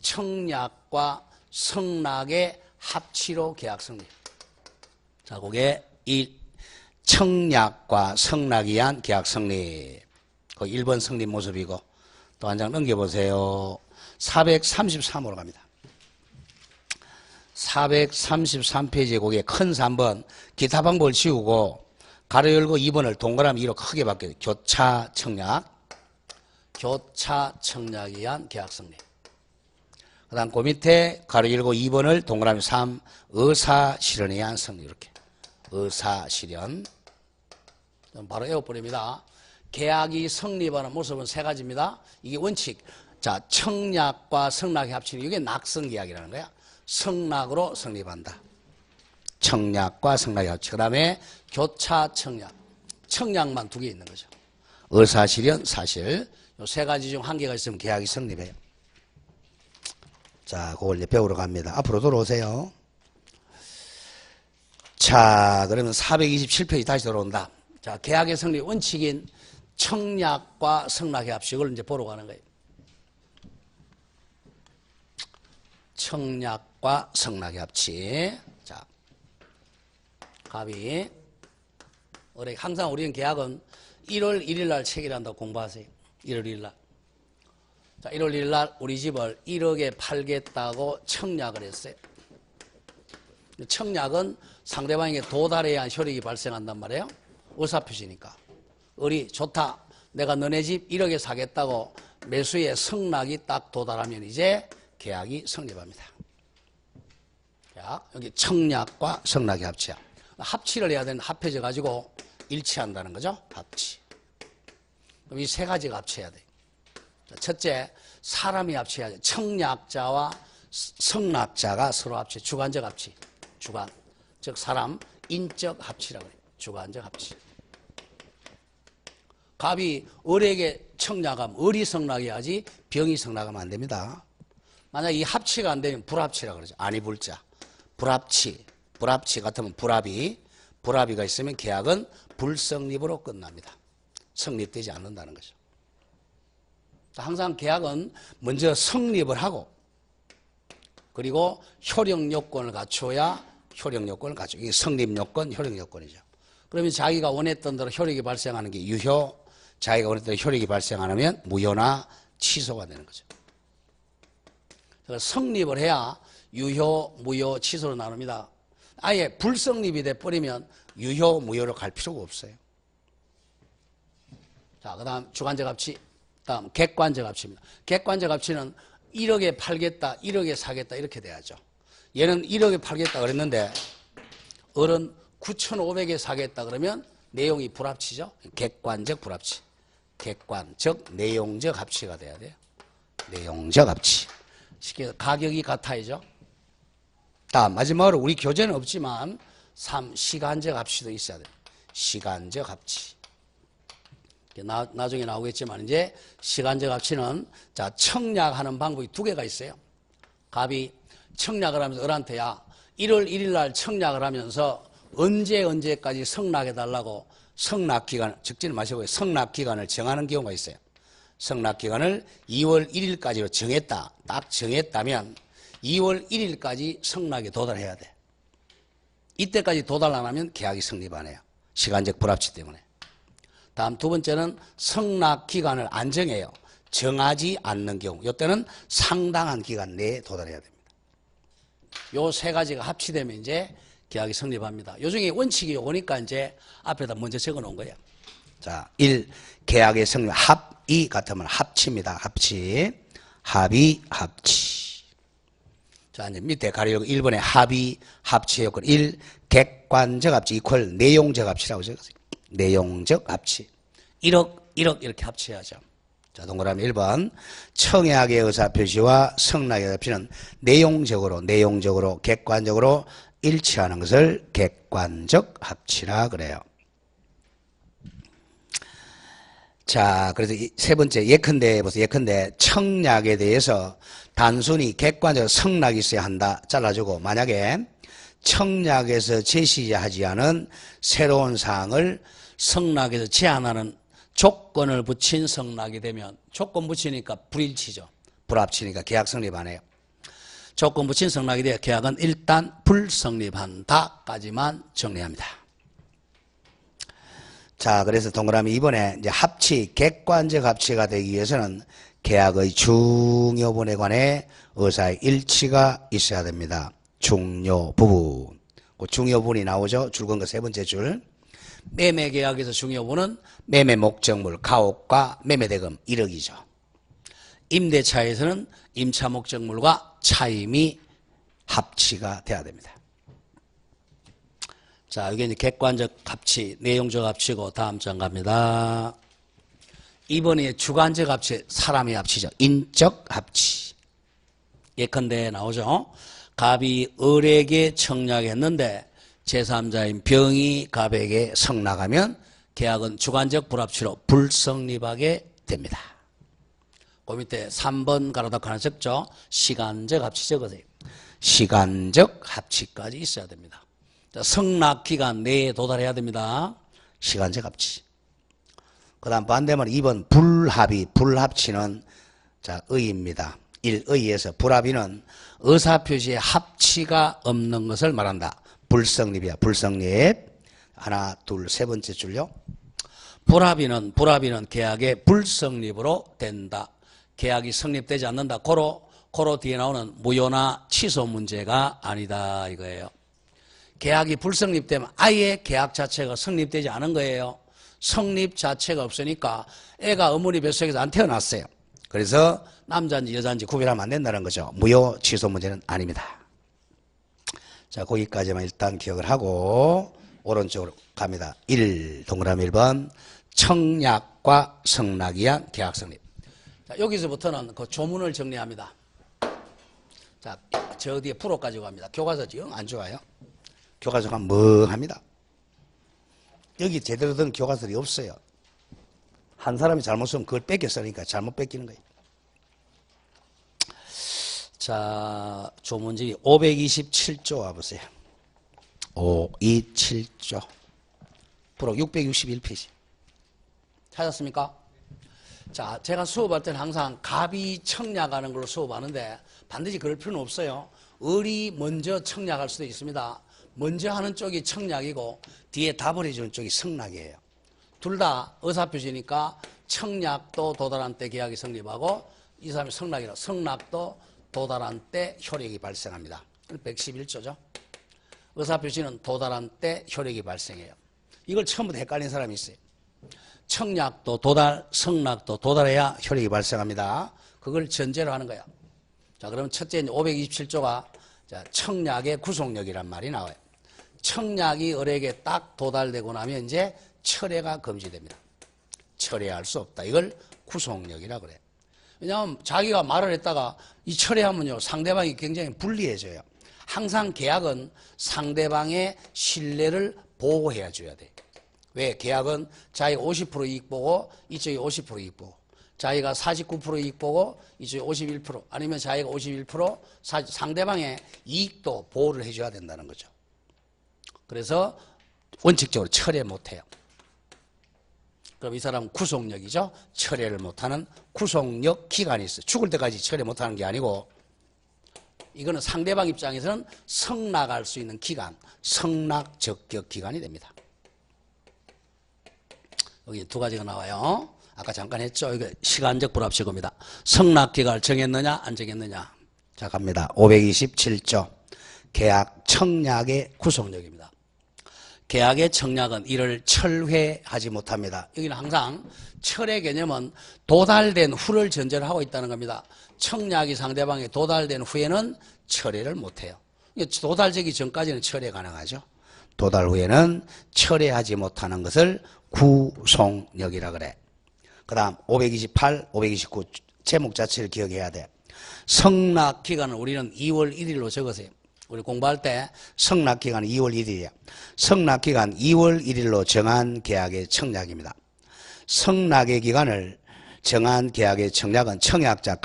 청약과 성락의 합치로 계약 성립. 자, 그게 1. 청약과 성락에 의한 계약 성립. 그 1번 성립 모습이고 또 한 장 넘겨보세요. 433호로 갑니다. 433페이지에 거기에 큰 3번 기타 방법을 지우고 가로 열고 2번을 동그라미 2로 크게 바뀌어요. 교차 청약, 교차 청약에 의한 계약 성립. 그 다음 그 밑에 가로 열고 2번을 동그라미 3 의사 실현에 의한 성립. 이렇게 의사 실현. 바로 외워버립니다. 계약이 성립하는 모습은 3가지입니다. 이게 원칙. 자, 청약과 성락이 합치는 이게 낙성계약이라는 거야. 성락으로 성립한다. 청약과 성락이 합치. 그 다음에 교차 청약. 청약만 2개 있는 거죠. 의사실현, 사실. 요 3가지 중 1개가 있으면 계약이 성립해요. 자, 그걸 이제 배우러 갑니다. 앞으로 돌아오세요. 자, 그러면 427페이지 다시 돌아온다. 자, 계약의 성립 원칙인 청약과 성락의 합식을 이제 보러 가는 거예요. 청약과 성락의 합치. 자, 갑이. 항상 우리는 계약은 1월 1일 날 체결한다고 공부하세요. 1월 1일 날. 자, 1월 1일 날 우리 집을 1억에 팔겠다고 청약을 했어요. 청약은 상대방에게 도달해야 한 효력이 발생한단 말이에요. 의사표시니까. 을이 좋다. 내가 너네 집 1억에 사겠다고 매수의 성락이 딱 도달하면 이제 계약이 성립합니다. 여기 청약과 성락의 합치야. 합치를 해야 되는 합해져 가지고 일치한다는 거죠. 합치. 그럼 이 3가지가 합쳐야 돼. 첫째, 사람이 합쳐야죠. 청약자와 성락자가 서로 합치. 주관적 합치. 주관. 즉 사람, 인적 합치라고 해요. 주관적 합치. 갑이 을에게 청약하면 을이 성락해야지 병이 성락하면 안 됩니다. 만약 이 합치가 안 되면 불합치라고 그러죠. 아니 불자. 불합치. 불합치 같으면 불합의가 있으면 계약은 불성립으로 끝납니다. 성립되지 않는다는 거죠. 항상 계약은 먼저 성립을 하고 그리고 효력 요건을 갖춰야 효력 요건을 갖춰. 이게 성립 요건, 효력 요건이죠. 그러면 자기가 원했던 대로 효력이 발생하는 게 유효, 자기가 원했던 대로 효력이 발생 안 하면 무효나 취소가 되는 거죠. 그래서 성립을 해야 유효, 무효, 취소로 나눕니다. 아예 불성립이 돼버리면 유효, 무효로 갈 필요가 없어요. 자, 그 다음 주관적 합치, 다음 객관적 합치입니다. 객관적 합치는 1억에 팔겠다, 1억에 사겠다 이렇게 돼야죠. 얘는 1억에 팔겠다 그랬는데 을은 9,500에 사겠다 그러면 내용이 불합치죠. 객관적 불합치. 객관적, 내용적 합치가 돼야 돼요. 내용적 합치. 쉽게 가격이 같아야죠. 다음 마지막으로 우리 교재는 없지만 3. 시간적 합치도 있어야 돼요. 시간적 합치. 나중에 나오겠지만 이제 시간적 합치는 자 청약하는 방법이 2개가 있어요. 갑이 청약을 하면서 을한테 야 1월 1일 날 청약을 하면서 언제까지 성락해달라고 성락기간 적지는 마시고 성락기간을 정하는 경우가 있어요. 성락기간을 2월 1일까지로 정했다. 딱 정했다면 2월 1일까지 성락에 도달해야 돼. 이때까지 도달 안 하면 계약이 성립 안 해요. 시간적 불합치 때문에. 다음 두 번째는 성납 기간을 안 정해요. 정하지 않는 경우. 이때는 상당한 기간 내에 도달해야 됩니다. 요 세 가지가 합치되면 이제 계약이 성립합니다. 요 중에 원칙이 오니까 이제 앞에다 먼저 적어 놓은 거예요. 자, 1. 계약의 성립. 합의 같으면 합치입니다. 합치. 합의, 합치. 자, 이제 밑에 가려고 1번에 합의, 합치 요건 1. 객관적 합치 이퀄 내용적 합치라고 적었어요. 내용적 합치. 1억 이렇게 합쳐야죠. 자, 동그라미 1번. 청약의 의사표시와 성락의 의사표시는 내용적으로, 객관적으로 일치하는 것을 객관적 합치라 그래요. 자, 그래서 세 번째, 예컨대 보세요. 예컨대 청약에 대해서 단순히 객관적 성락이 있어야 한다. 잘라주고, 만약에 청약에서 제시하지 않은 새로운 사항을 성락에서 제한하는 조건을 붙인 성락이 되면, 조건 붙이니까 불일치죠. 불합치니까 계약 성립 안 해요. 조건 붙인 성락이 되어 계약은 일단 불성립한다까지만 정리합니다. 자, 그래서 동그라미 2번에 이제 합치, 객관적 합치가 되기 위해서는 계약의 중요분에 관해 의사의 일치가 있어야 됩니다. 중요 부분. 그 중요 부분이 나오죠. 줄건 거 세 번째 줄. 매매 계약에서 중요 부분은 매매 목적물, 가옥과 매매 대금 1억이죠. 임대차에서는 임차 목적물과 차임이 합치가 돼야 됩니다. 자, 이게 이제 객관적 합치, 내용적 합치고 다음 장 갑니다. 2번이 주관적 합치, 사람의 합치죠. 인적 합치. 예컨대 나오죠. 갑이 을에게 청약했는데 제3자인 병이 갑에게 성낙하면 계약은 주관적 불합치로 불성립하게 됩니다. 그 밑에 3번 가로닫고 하나 적죠. 시간적 합치 적으세요. 시간적 합치까지 있어야 됩니다. 성납 기간 내에 도달해야 됩니다. 시간적 합치. 그 다음 반대말 2번 불합의, 불합치는 자, 의입니다. 1. 의에서 불합의는 의사표시에 합치가 없는 것을 말한다. 불성립이야. 불성립. 하나, 둘, 세 번째 줄요. 불합의는 계약의 불성립으로 된다. 계약이 성립되지 않는다. 고로 뒤에 나오는 무효나 취소 문제가 아니다 이거예요. 계약이 불성립되면 아예 계약 자체가 성립되지 않은 거예요. 성립 자체가 없으니까 애가 어머니 뱃속에서 안 태어났어요. 그래서 남자인지 여자인지 구별하면 안 된다는 거죠. 무효 취소 문제는 아닙니다. 자, 거기까지만 일단 기억을 하고 오른쪽으로 갑니다. 1. 동그라미 1번 청약과 성낙 위한 계약 성립. 자, 여기서부터는 그 조문을 정리합니다. 자, 저 뒤에 프로 가지고 갑니다. 교과서지 영 안 좋아요. 교과서가 멍합니다. 여기 제대로 된 교과서이 없어요. 한 사람이 잘못 쓰면 그걸 뺏겨 쓰니까 잘못 뺏기는 거예요. 자, 조문집이 527조 와보세요. 527조. 프로 661페이지. 찾았습니까? 자, 제가 수업할 때는 항상 갑이 청약하는 걸로 수업하는데 반드시 그럴 필요는 없어요. 을이 먼저 청약할 수도 있습니다. 먼저 하는 쪽이 청약이고 뒤에 답을 해주는 쪽이 성낙이에요. 둘 다 의사표시니까 청약도 도달한 때 계약이 성립하고 이 사람이 성낙이라 성낙도 도달한 때 효력이 발생합니다. 111조죠. 의사표시는 도달한 때 효력이 발생해요. 이걸 처음부터 헷갈린 사람이 있어요. 청약도 도달, 성낙도 도달해야 효력이 발생합니다. 그걸 전제로 하는 거야. 자, 그럼 첫째 527조가 청약의 구속력이란 말이 나와요. 청약이 을에게 딱 도달되고 나면 이제 철회가 금지됩니다. 철회할 수 없다. 이걸 구속력이라 그래요. 왜냐하면 자기가 말을 했다가 이 철회하면요 상대방이 굉장히 불리해져요. 항상 계약은 상대방의 신뢰를 보호해야 줘야 돼요. 왜? 계약은 자기가 50% 이익 보고 이쪽이 50% 이익 보고 자기가 49% 이익 보고 이쪽이 51% 아니면 자기가 51% 상대방의 이익도 보호를 해줘야 된다는 거죠. 그래서 원칙적으로 철회 못해요. 그럼 이 사람은 구속력이죠. 철회를 못하는 구속력 기간이 있어요. 죽을 때까지 철회 못하는 게 아니고 이거는 상대방 입장에서는 성낙할 수 있는 기간, 성낙 적격 기간이 됩니다. 여기 두 가지가 나와요. 아까 잠깐 했죠. 이거 시간적 불합치고입니다. 성납기간을 정했느냐 안 정했느냐. 자 갑니다. 527조 계약 청약의 구속력입니다. 계약의 청약은 이를 철회하지 못합니다. 여기는 항상 철의 개념은 도달된 후를 전제로 하고 있다는 겁니다. 청약이 상대방에 도달된 후에는 철회를 못해요. 도달되기 전까지는 철회 가능하죠. 도달 후에는 철회하지 못하는 것을 구속력이라 그래. 그 다음 528, 529 제목 자체를 기억해야 돼. 성납기간은 우리는 2월 1일로 적으세요. 우리 공부할 때 성납기간은 2월 1일이야. 성납기간 2월 1일로 정한 계약의 청약입니다. 성납의 기간을 정한 계약의 청약은 청약자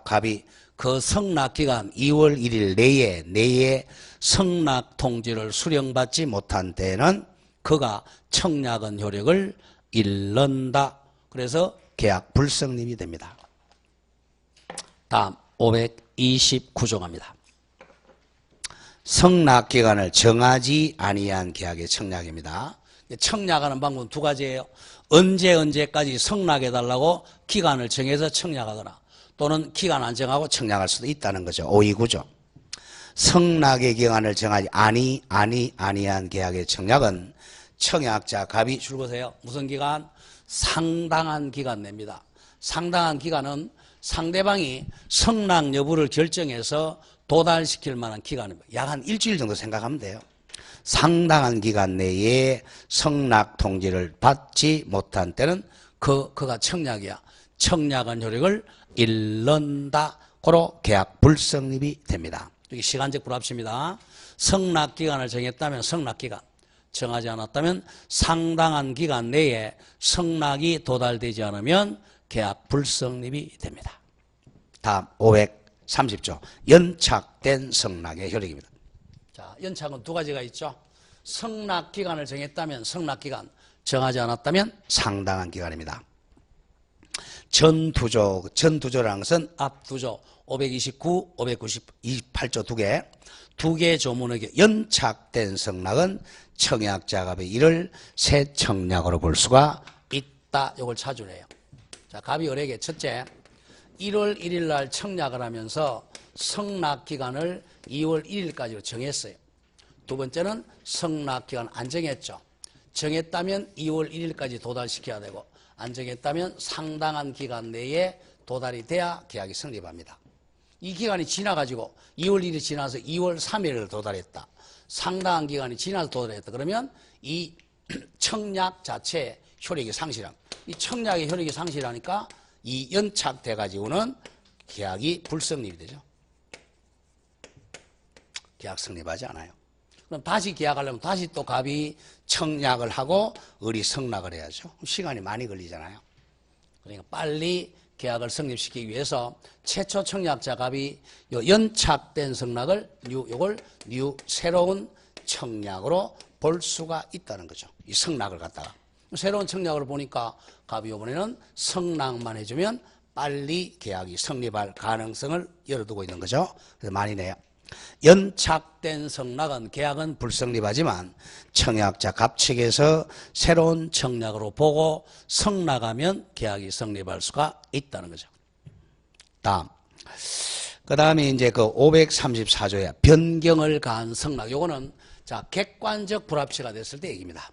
갑이 그 성납기간 2월 1일 내에 성납 통지를 수령받지 못한 때에는 그가 청약은 효력을 잃는다. 그래서 계약 불성립이 됩니다. 다음 529조 갑니다. 성납기간을 정하지 아니한 계약의 청약입니다. 청약하는 방법은 두 가지예요. 언제까지 성납해달라고 기간을 정해서 청약하거나 또는 기간 안 정하고 청약할 수도 있다는 거죠. 529조. 성납의 기간을 정하지 아니한 계약의 청약은 청약자 갑이 줄거세요. 무슨 기간? 상당한 기간 냅니다. 상당한 기간은 상대방이 성납 여부를 결정해서 도달시킬 만한 기간입니다. 약 한 일주일 정도 생각하면 돼요. 상당한 기간 내에 성납 통지를 받지 못한 때는 그가 청약이야. 청약한 효력을 잃는다. 고로 계약 불성립이 됩니다. 여기 시간적 불합치입니다. 성납 기간을 정했다면 성납 기간, 정하지 않았다면 상당한 기간 내에 성납이 도달되지 않으면 계약 불성립이 됩니다. 다음 530조 연착된 성납의 효력입니다. 자, 연착은 두 가지가 있죠. 성납 기간을 정했다면 성납 기간, 정하지 않았다면 상당한 기간입니다. 전두조라는 것은 앞 두조 529, 598조 두 개 조문에게 연착된 성납은 청약자 갑의 일을 새 청약으로 볼 수가 있다. 이걸 찾으래요. 자, 갑이 을에게 첫째 1월 1일 날 청약을 하면서 성납 기간을 2월 1일까지로 정했어요. 두 번째는 성납 기간 안 정했죠. 정했다면 2월 1일까지 도달시켜야 되고 안 정했다면 상당한 기간 내에 도달이 돼야 계약이 성립합니다. 이 기간이 지나가지고 2월 1일이 지나서 2월 3일을 도달했다. 상당한 기간이 지나서 도달했다. 그러면 이 청약 자체의 효력이 상실합니다. 이 청약의 효력이 상실하니까 이 연착돼가지고는 계약이 불성립이 되죠. 계약 성립하지 않아요. 그럼 다시 계약하려면 다시 또 갑이 청약을 하고 을이 성납을 해야죠. 시간이 많이 걸리잖아요. 그러니까 빨리 계약을 성립시키기 위해서 최초 청약자 갑이 요 연착된 성납을 요걸 새로운 청약으로 볼 수가 있다는 거죠. 이 성납을 갖다가 새로운 청약으로 보니까 갑이 이번에는 성납만 해주면 빨리 계약이 성립할 가능성을 열어두고 있는 거죠. 그래서 많이 내요. 연착된 성납은 계약은 불성립하지만 청약자 갑 측에서 새로운 청약으로 보고 성납하면 계약이 성립할 수가 있다는 거죠. 다음. 그 다음에 이제 그 534조에 변경을 가한 성납. 요거는 자, 객관적 불합치가 됐을 때 얘기입니다.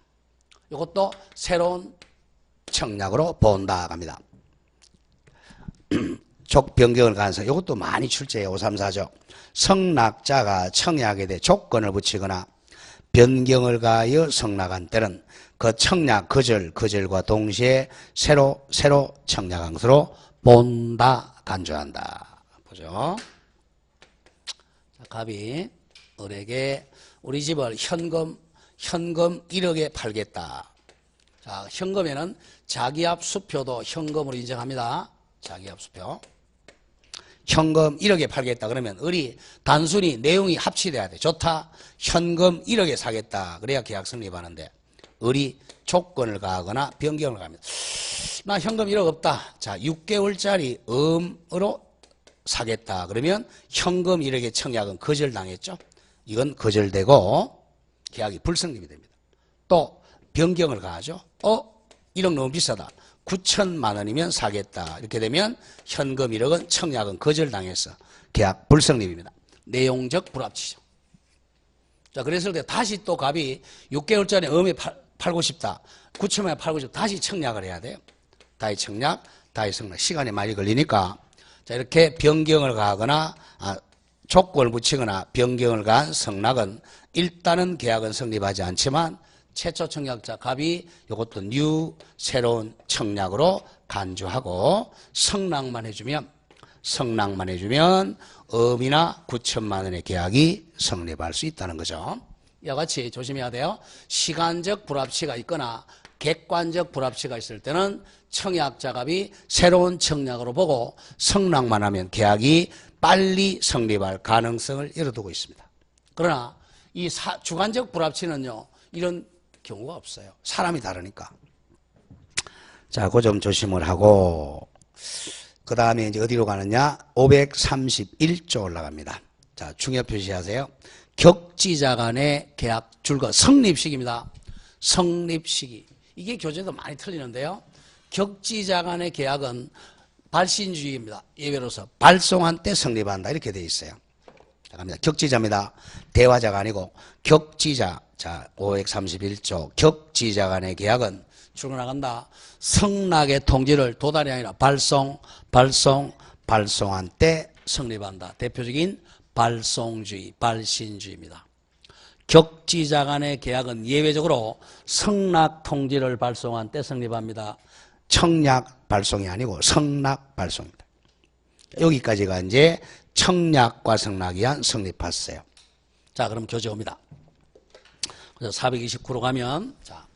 요것도 새로운 청약으로 본다 합니다. 족 변경을 가한 성납. 요것도 많이 출제해요. 534조. 성납자가 청약에 대해 조건을 붙이거나 변경을 가하여 성납한 때는 그 청약 거절과 동시에 새로 청약한 것으로 본다, 간주한다. 보죠. 자, 갑이 을에게 우리 집을 현금 1억에 팔겠다. 자, 현금에는 자기압 수표도 현금으로 인정합니다. 자기압 수표. 현금 1억에 팔겠다 그러면 을이 단순히 내용이 합치돼야 돼. 좋다. 현금 1억에 사겠다. 그래야 계약 성립하는데 을이 조건을 가하거나 변경을 가합니다. 나 현금 1억 없다. 자, 6개월짜리 음으로 사겠다. 그러면 현금 1억의 청약은 거절당했죠. 이건 거절되고 계약이 불성립이 됩니다. 또 변경을 가하죠. 1억 너무 비싸다. 9천만 원이면 사겠다. 이렇게 되면 현금 1억은 청약은 거절당해서 계약 불성립입니다. 내용적 불합치죠. 자, 그랬을 때 다시 또 갑이 6개월 전에 음에 팔고 싶다. 9천만 원에 팔고 싶다. 다시 청약을 해야 돼요. 다시 청약, 다시 성락. 시간이 많이 걸리니까. 자, 이렇게 변경을 가하거나, 조건을 붙이거나 변경을 가한 성락은 일단은 계약은 성립하지 않지만 최초 청약자 갑이 이것도 뉴 새로운 청약으로 간주하고 성락만 해주면 음이나 9천만 원의 계약이 성립할 수 있다는 거죠. 이와 같이 조심해야 돼요. 시간적 불합치가 있거나 객관적 불합치가 있을 때는 청약자 갑이 새로운 청약으로 보고 성락만 하면 계약이 빨리 성립할 가능성을 열어두고 있습니다. 그러나 이 주관적 불합치는요, 이런 경우가 없어요. 사람이 다르니까. 자, 그 점 조심을 하고, 그 다음에 이제 어디로 가느냐? 531조 올라갑니다. 자, 중요 표시하세요. 격지자 간의 계약 줄거 성립식입니다. 성립식이. 이게 교재도 많이 틀리는데요. 격지자 간의 계약은 발신주의입니다. 예외로서 발송한 때 성립한다. 이렇게 되어 있어요. 자, 갑니다. 격지자입니다. 대화자가 아니고 격지자. 자, 531조 격지자 간의 계약은 출근나간다. 성락의 통지를 도달이 아니라 발송한 때 성립한다. 대표적인 발송주의, 발신주의입니다. 격지자 간의 계약은 예외적으로 성락 통지를 발송한 때 성립합니다. 청약 발송이 아니고 성락 발송입니다. 여기까지가 이제 청약과 성락이 한 성립했어요. 자, 그럼 교재 옵니다. 그래서 429로 가면, 자,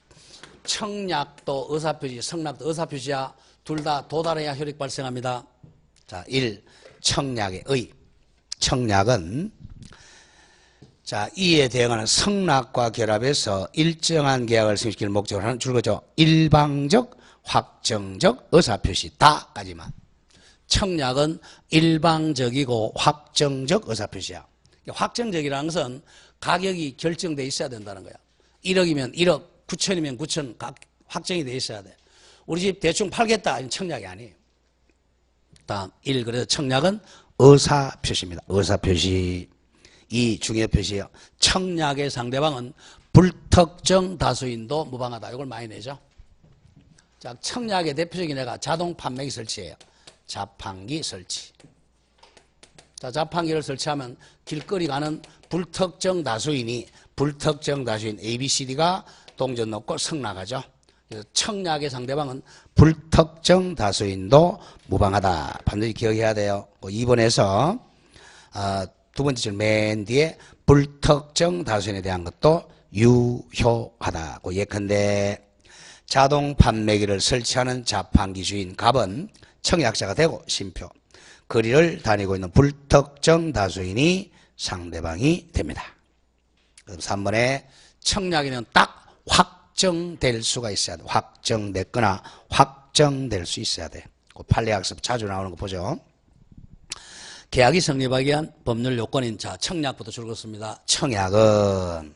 청약도 의사표시, 성락도 의사표시야. 둘 다 도달해야 효력 발생합니다. 자, 1. 청약의 의. 청약은, 자, 이에 대응하는 성락과 결합해서 일정한 계약을 성립시킬 목적으로 하는 줄거죠. 일방적, 확정적 의사표시 다까지만. 청약은 일방적이고 확정적 의사표시야. 확정적이라는 것은 가격이 결정돼 있어야 된다는 거야. 1억이면 1억, 9천이면 9천 확정이 돼 있어야 돼. 우리 집 대충 팔겠다. 이건 청약이 아니에요. 다음 1. 그래서 청약은 의사표시입니다. 의사표시. 2. 중요표시예요. 청약의 상대방은 불특정 다수인도 무방하다. 이걸 많이 내죠. 자, 청약의 대표적인 애가 자동 판매기 설치예요. 자판기 설치. 자, 자판기를 설치하면 길거리 가는 불특정 다수인 ABCD가 동전 넣고 성락하죠. 그래서 청약의 상대방은 불특정 다수인도 무방하다. 반드시 기억해야 돼요. 2번에서 두 번째 줄 맨 뒤에 불특정 다수인에 대한 것도 유효하다. 예컨대 자동 판매기를 설치하는 자판기 주인 갑은 청약자가 되고 심표. 거리를 다니고 있는 불특정 다수인이 상대방이 됩니다. 그럼 3번에 청약에는 딱 확정될 수가 있어야 돼. 확정됐거나 확정될 수 있어야 돼. 판례학습 자주 나오는 거 보죠. 계약이 성립하기 위한 법률 요건인 자 청약부터 줄었습니다. 청약은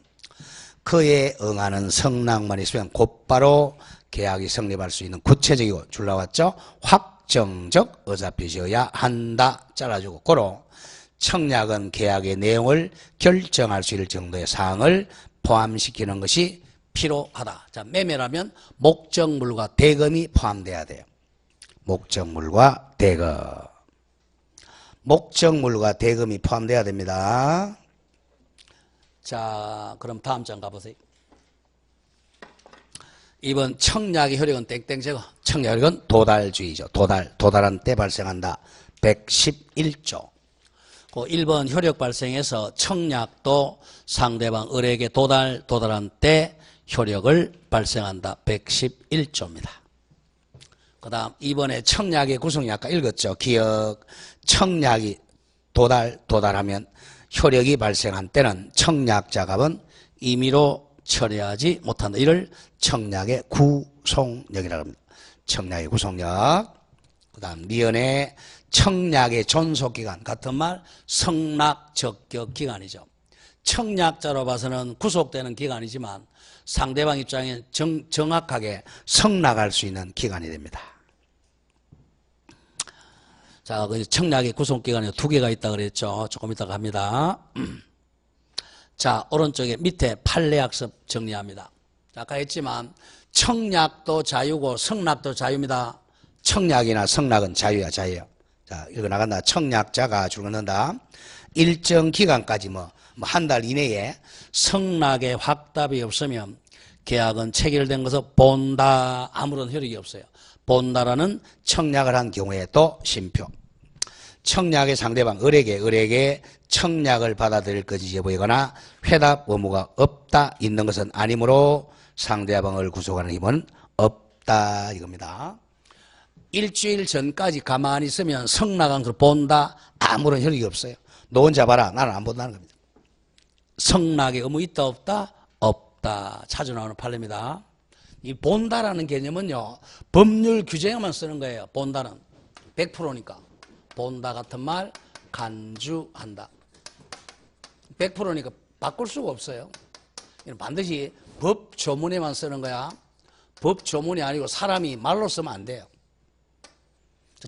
그에 응하는 성락만 있으면 곧바로 계약이 성립할 수 있는 구체적이고 줄 나왔죠. 확정적 의사표시여야 한다. 잘라주고 고로 청약은 계약의 내용을 결정할 수 있을 정도의 사항을 포함시키는 것이 필요하다. 자, 매매라면 목적물과 대금이 포함돼야 돼요. 목적물과 대금. 목적물과 대금이 포함돼야 됩니다. 자, 그럼 다음 장 가보세요. 2번 청약의 효력은 땡땡 제거. 청약 효력은 도달주의죠. 도달한 때 발생한다. 111조. 1번 효력 발생해서 청약도 상대방 을에게 도달한 때 효력을 발생한다. 111조입니다. 그 다음 2번에 청약의 구성이 아까 읽었죠. 기억. 청약이 도달하면 효력이 발생한 때는 청약자 갑은 임의로 철회하지 못한다. 이를 청약의 구속력이라고 합니다. 청약의 구속력. 그 다음 미연의 청약의 존속기간 같은 말 성락 적격기간이죠. 청약자로 봐서는 구속되는 기간이지만 상대방 입장에 정확하게 성낙할 수 있는 기간이 됩니다. 자, 청약의 구속기간이 두 개가 있다 그랬죠. 조금 이따가 합니다. 자, 오른쪽에 밑에 판례학습 정리합니다. 아까 했지만 청약도 자유고 성낙도 자유입니다. 청약이나 성낙은 자유야, 자유야. 자, 읽어 나간다. 청약자가 줄 긋는다. 일정 기간까지 한 달 이내에 성낙의 확답이 없으면 계약은 체결된 것을 본다. 아무런 효력이 없어요. 본다라는 청약을 한 경우에 또 심표. 청약의 상대방 을에게 청약을 받아들일 것이 여부이거나 회답 의무가 없다 있는 것은 아니므로 상대방을 구속하는 힘은 없다 이겁니다. 일주일 전까지 가만히 있으면 성낙한 것을 본다. 아무런 효력이 없어요. 너 혼자 봐라. 나는 안 본다는 겁니다. 성낙의 의무 있다 없다? 없다. 자주 나오는 판례입니다. 이 본다라는 개념은요, 법률 규정에만 쓰는 거예요. 본다는 100%니까. 본다 같은 말 간주한다. 100%니까 바꿀 수가 없어요. 이건 반드시 법 조문에만 쓰는 거야. 법 조문이 아니고 사람이 말로 쓰면 안 돼요.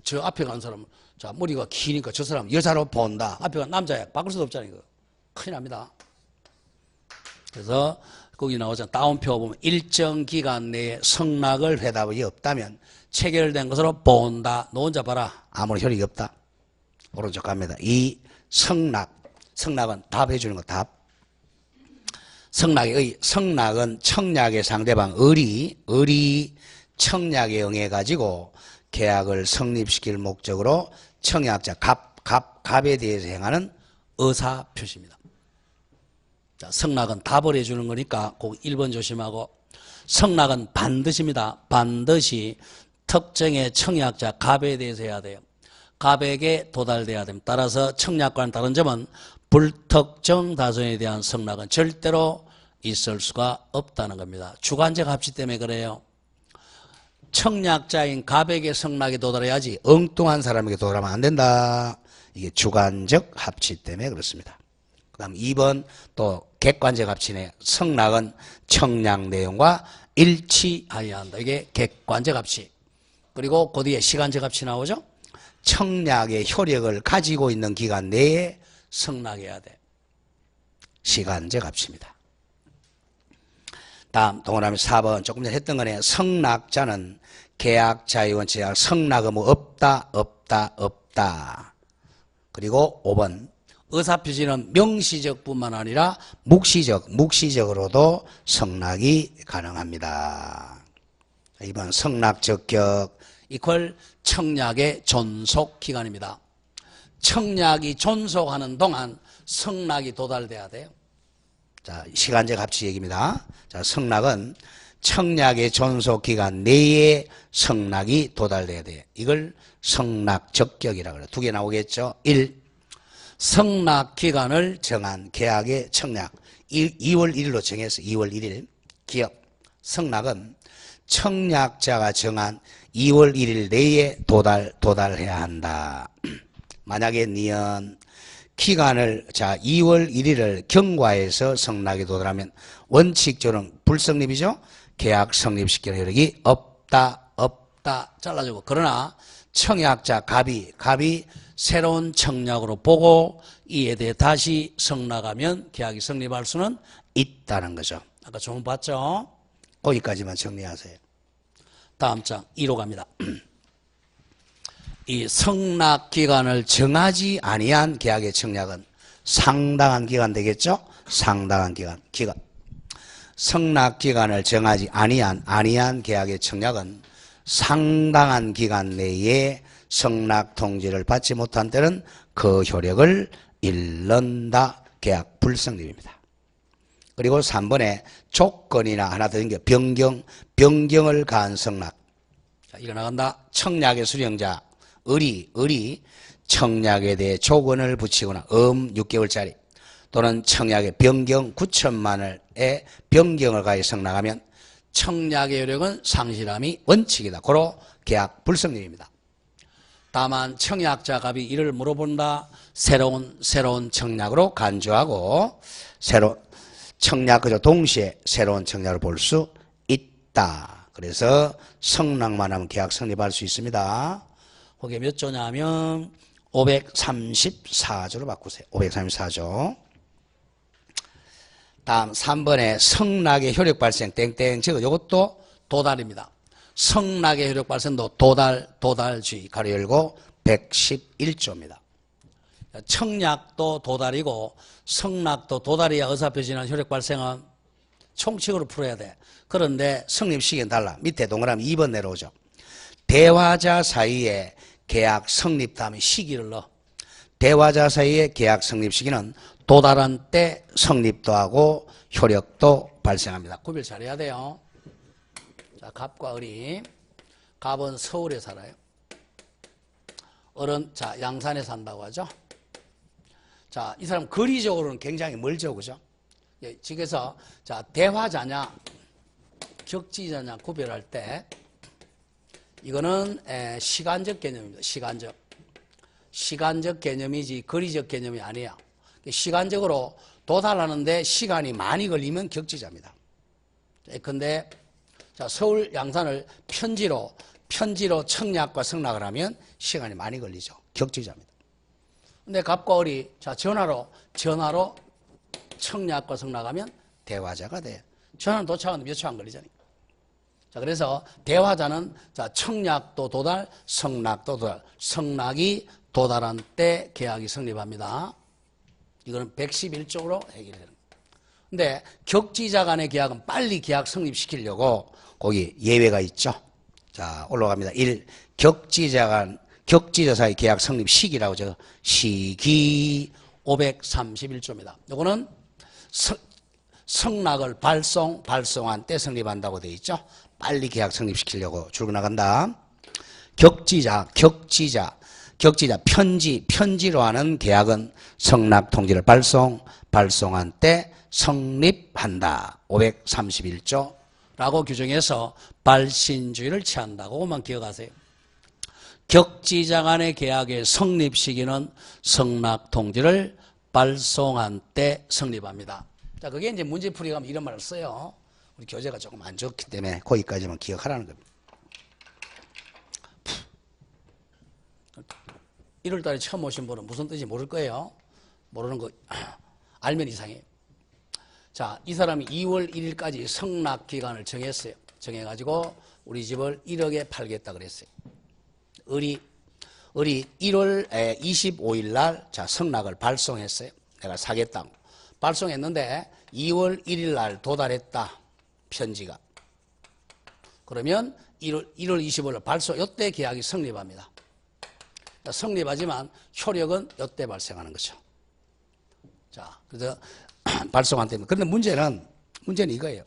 저 앞에 간 사람은 자 머리가 기니까 저 사람 여자로 본다. 앞에 간 남자야. 바꿀 수도 없잖아요. 이거. 큰일 납니다. 그래서 거기 나오잖아. 따옴표 보면 일정 기간 내에 성낙을 회답이 없다면 체결된 것으로 본다. 너 혼자 봐라. 아무런 효력이 없다. 오른쪽 갑니다. 이 성낙은 답해 주는 거 답. 성낙은 청약의 상대방 을이 청약에 응해 가지고 계약을 성립시킬 목적으로 청약자 갑에 대해서 행하는 의사 표시입니다. 자, 성낙은 답을 해주는 거니까 꼭 1번 조심하고, 성낙은 반드시입니다. 반드시 특정의 청약자 갑에 대해서 해야 돼요. 갑에게 도달돼야 됩니다. 따라서 청약과는 다른 점은 불특정 다수에 대한 성낙은 절대로 있을 수가 없다는 겁니다. 주관적 합치 때문에 그래요. 청약자인 갑에게 성낙이 도달해야지 엉뚱한 사람에게 도달하면 안 된다. 이게 주관적 합치 때문에 그렇습니다. 그 다음 2번 또 객관적 합치네. 성낙은 청약 내용과 일치하여야 한다. 이게 객관적 합치. 그리고 그 뒤에 시간적 합치 나오죠. 청약의 효력을 가지고 있는 기간 내에 성낙해야 돼. 시간적 합치입니다. 다음 동그라미 4번 조금 전에 했던 거네. 성낙자는 계약 자유원칙 성낙 의무 없다. 그리고 5번 의사표시는 명시적뿐만 아니라 묵시적으로도 성낙이 가능합니다. 2번 성낙 적격 이퀄 청약의 존속 기간입니다. 청약이 존속하는 동안 성낙이 도달돼야 돼요. 자, 시간적 합치 얘기입니다. 자, 성낙은 청약의 존속 기간 내에 성낙이 도달돼야 돼요. 이걸 성낙 적격이라고 그래요. 두 개 나오겠죠. 1. 성낙 기간을 정한 계약의 청약 2월 1일로 정해서 2월 1일 기억. 성낙은 청약자가 정한 2월 1일 내에 도달해야 한다. 만약에 니은 기간을 2월 1일을 경과해서 성낙에 도달하면 원칙적으로는 불성립이죠. 계약 성립시키는 효력이 없다 잘라주고, 그러나 청약자 갑이 새로운 청약으로 보고 이에 대해 다시 성낙하면 계약이 성립할 수는 있다는 거죠. 아까 조문 봤죠? 거기까지만 정리하세요. 다음 장 2로 갑니다. 이 성낙 기간을 정하지 아니한 계약의 청약은 상당한 기간 되겠죠? 상당한 기간. 성낙 기간을 정하지 아니한 계약의 청약은 상당한 기간 내에 성낙 통지를 받지 못한 때는 그 효력을 잃는다. 계약 불성립입니다. 그리고 3번에 조건이나 하나 더 있는 게 변경을 가한 성낙. 자, 이거 나간다. 청약의 수령자 을이 청약에 대해 조건을 붙이거나 6개월짜리 또는 청약의 변경 9천만 원의 변경을 가해 성낙하면 청약의 효력은 상실함이 원칙이다. 고로 계약 불성립입니다. 다만 청약자갑이 이를 물어본다. 새로운 청약으로 간주하고 청약 그저 동시에 새로운 청약을 볼 수 있다. 그래서 성락만 하면 계약 성립할 수 있습니다. 그게 몇 조냐면 534조로 바꾸세요. 534조. 다음 3번에 성락의 효력 발생 땡땡 적어. 이것도 도달입니다. 성락의 효력 발생도 도달주의 가로 열고 111조입니다. 청약도 도달이고 성락도 도달이야 의사표시나 효력 발생은 총칙으로 풀어야 돼. 그런데 성립 시기는 달라. 밑에 동그라미 2번 내려오죠. 대화자 사이에 계약 성립 다음에 시기를 넣어. 대화자 사이의 계약 성립 시기는 도달한 때 성립도 하고 효력도 발생합니다. 구별 잘해야 돼요. 자, 갑과 을이. 갑은 서울에 살아요. 을은 자 양산에 산다고 하죠. 자, 이 사람 거리적으로는 굉장히 멀죠, 그죠? 예, 즉에서 자 대화자냐 격지자냐 구별할 때 이거는 시간적 개념입니다. 시간적 개념이지 거리적 개념이 아니야. 시간적으로 도달하는데 시간이 많이 걸리면 격지자입니다. 근데 자 서울 양산을 편지로 청약과 성락을 하면 시간이 많이 걸리죠. 격지자입니다. 근데 갑과 을이 자 전화로 청약과 성락하면 대화자가 돼요. 전화는 도착하는데 몇 초 안 걸리잖아요. 자, 그래서 대화자는 자 청약도 도달, 성락도 도달. 성락이 도달한 때 계약이 성립합니다. 이거는 111조로 해결이 되는 거예요. 근데 격지자 간의 계약은 빨리 계약 성립시키려고 거기 예외가 있죠. 자, 올라갑니다. 1. 격지자 사이 계약 성립 시기라고 저 시기 531조입니다. 이거는 성락을 발송한 때 성립한다고 되어 있죠. 빨리 계약 성립시키려고 줄고 나간다. 격지자 편지로 하는 계약은 성락 통지를 발송한 때 성립한다. 531조라고 규정해서 발신주의를 취한다고만 기억하세요. 격지자 간의 계약의 성립 시기는 성락 통지를 발송한 때 성립합니다. 자, 그게 이제 문제풀이 가면 이런 말을 써요. 우리 교재가 조금 안 좋기 때문에 거기까지만 기억하라는 겁니다. 1월 달에 처음 오신 분은 무슨 뜻인지 모를 거예요. 모르는 거 알면 이상해요. 자, 이 사람이 2월 1일까지 성락 기간을 정했어요. 정해가지고 우리 집을 1억에 팔겠다 그랬어요. 을이 1월 25일 날 자 성락을 발송했어요. 내가 사겠다고. 발송했는데 2월 1일 날 도달했다. 편지가. 그러면 1월 25일 날 발송, 이때 계약이 성립합니다. 성립하지만 효력은 이때 발생하는 거죠. 자, 그래서 발송한 때문에. 그런데 문제는 이거예요.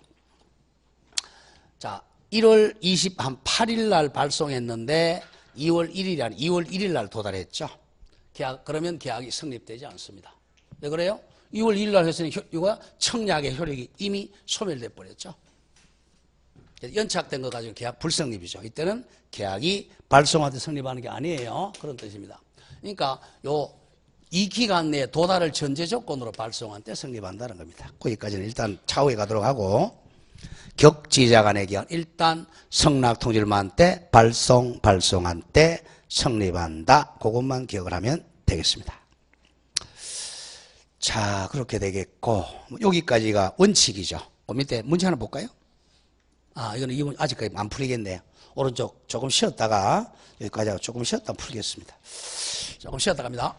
자, 1월 28일 날 발송했는데 2월 1일이 아니라 2월 1일 날 도달했죠. 그러면 계약이 성립되지 않습니다. 왜 그래요? 2월 1일 날 했으니 이거 청약의 효력이 이미 소멸돼 버렸죠. 연착된 거 가지고 계약 불성립이죠. 이때는 계약이 발송할 때 성립하는 게 아니에요. 그런 뜻입니다. 그러니까 이 기간 내에 도달을 전제 조건으로 발송한 때 성립한다는 겁니다. 거기까지는 일단 차후에 가도록 하고 격지자 간의 계약 일단 성락 통지를만 때 발송한 때 성립한다. 그것만 기억을 하면 되겠습니다. 자, 그렇게 되겠고 여기까지가 원칙이죠. 그 밑에 문제 하나 볼까요? 이거는 이 문제 아직까지 안 풀리겠네요. 오른쪽 조금 쉬었다가 여기까지 하고 조금 쉬었다 풀겠습니다. 조금 쉬었다 갑니다.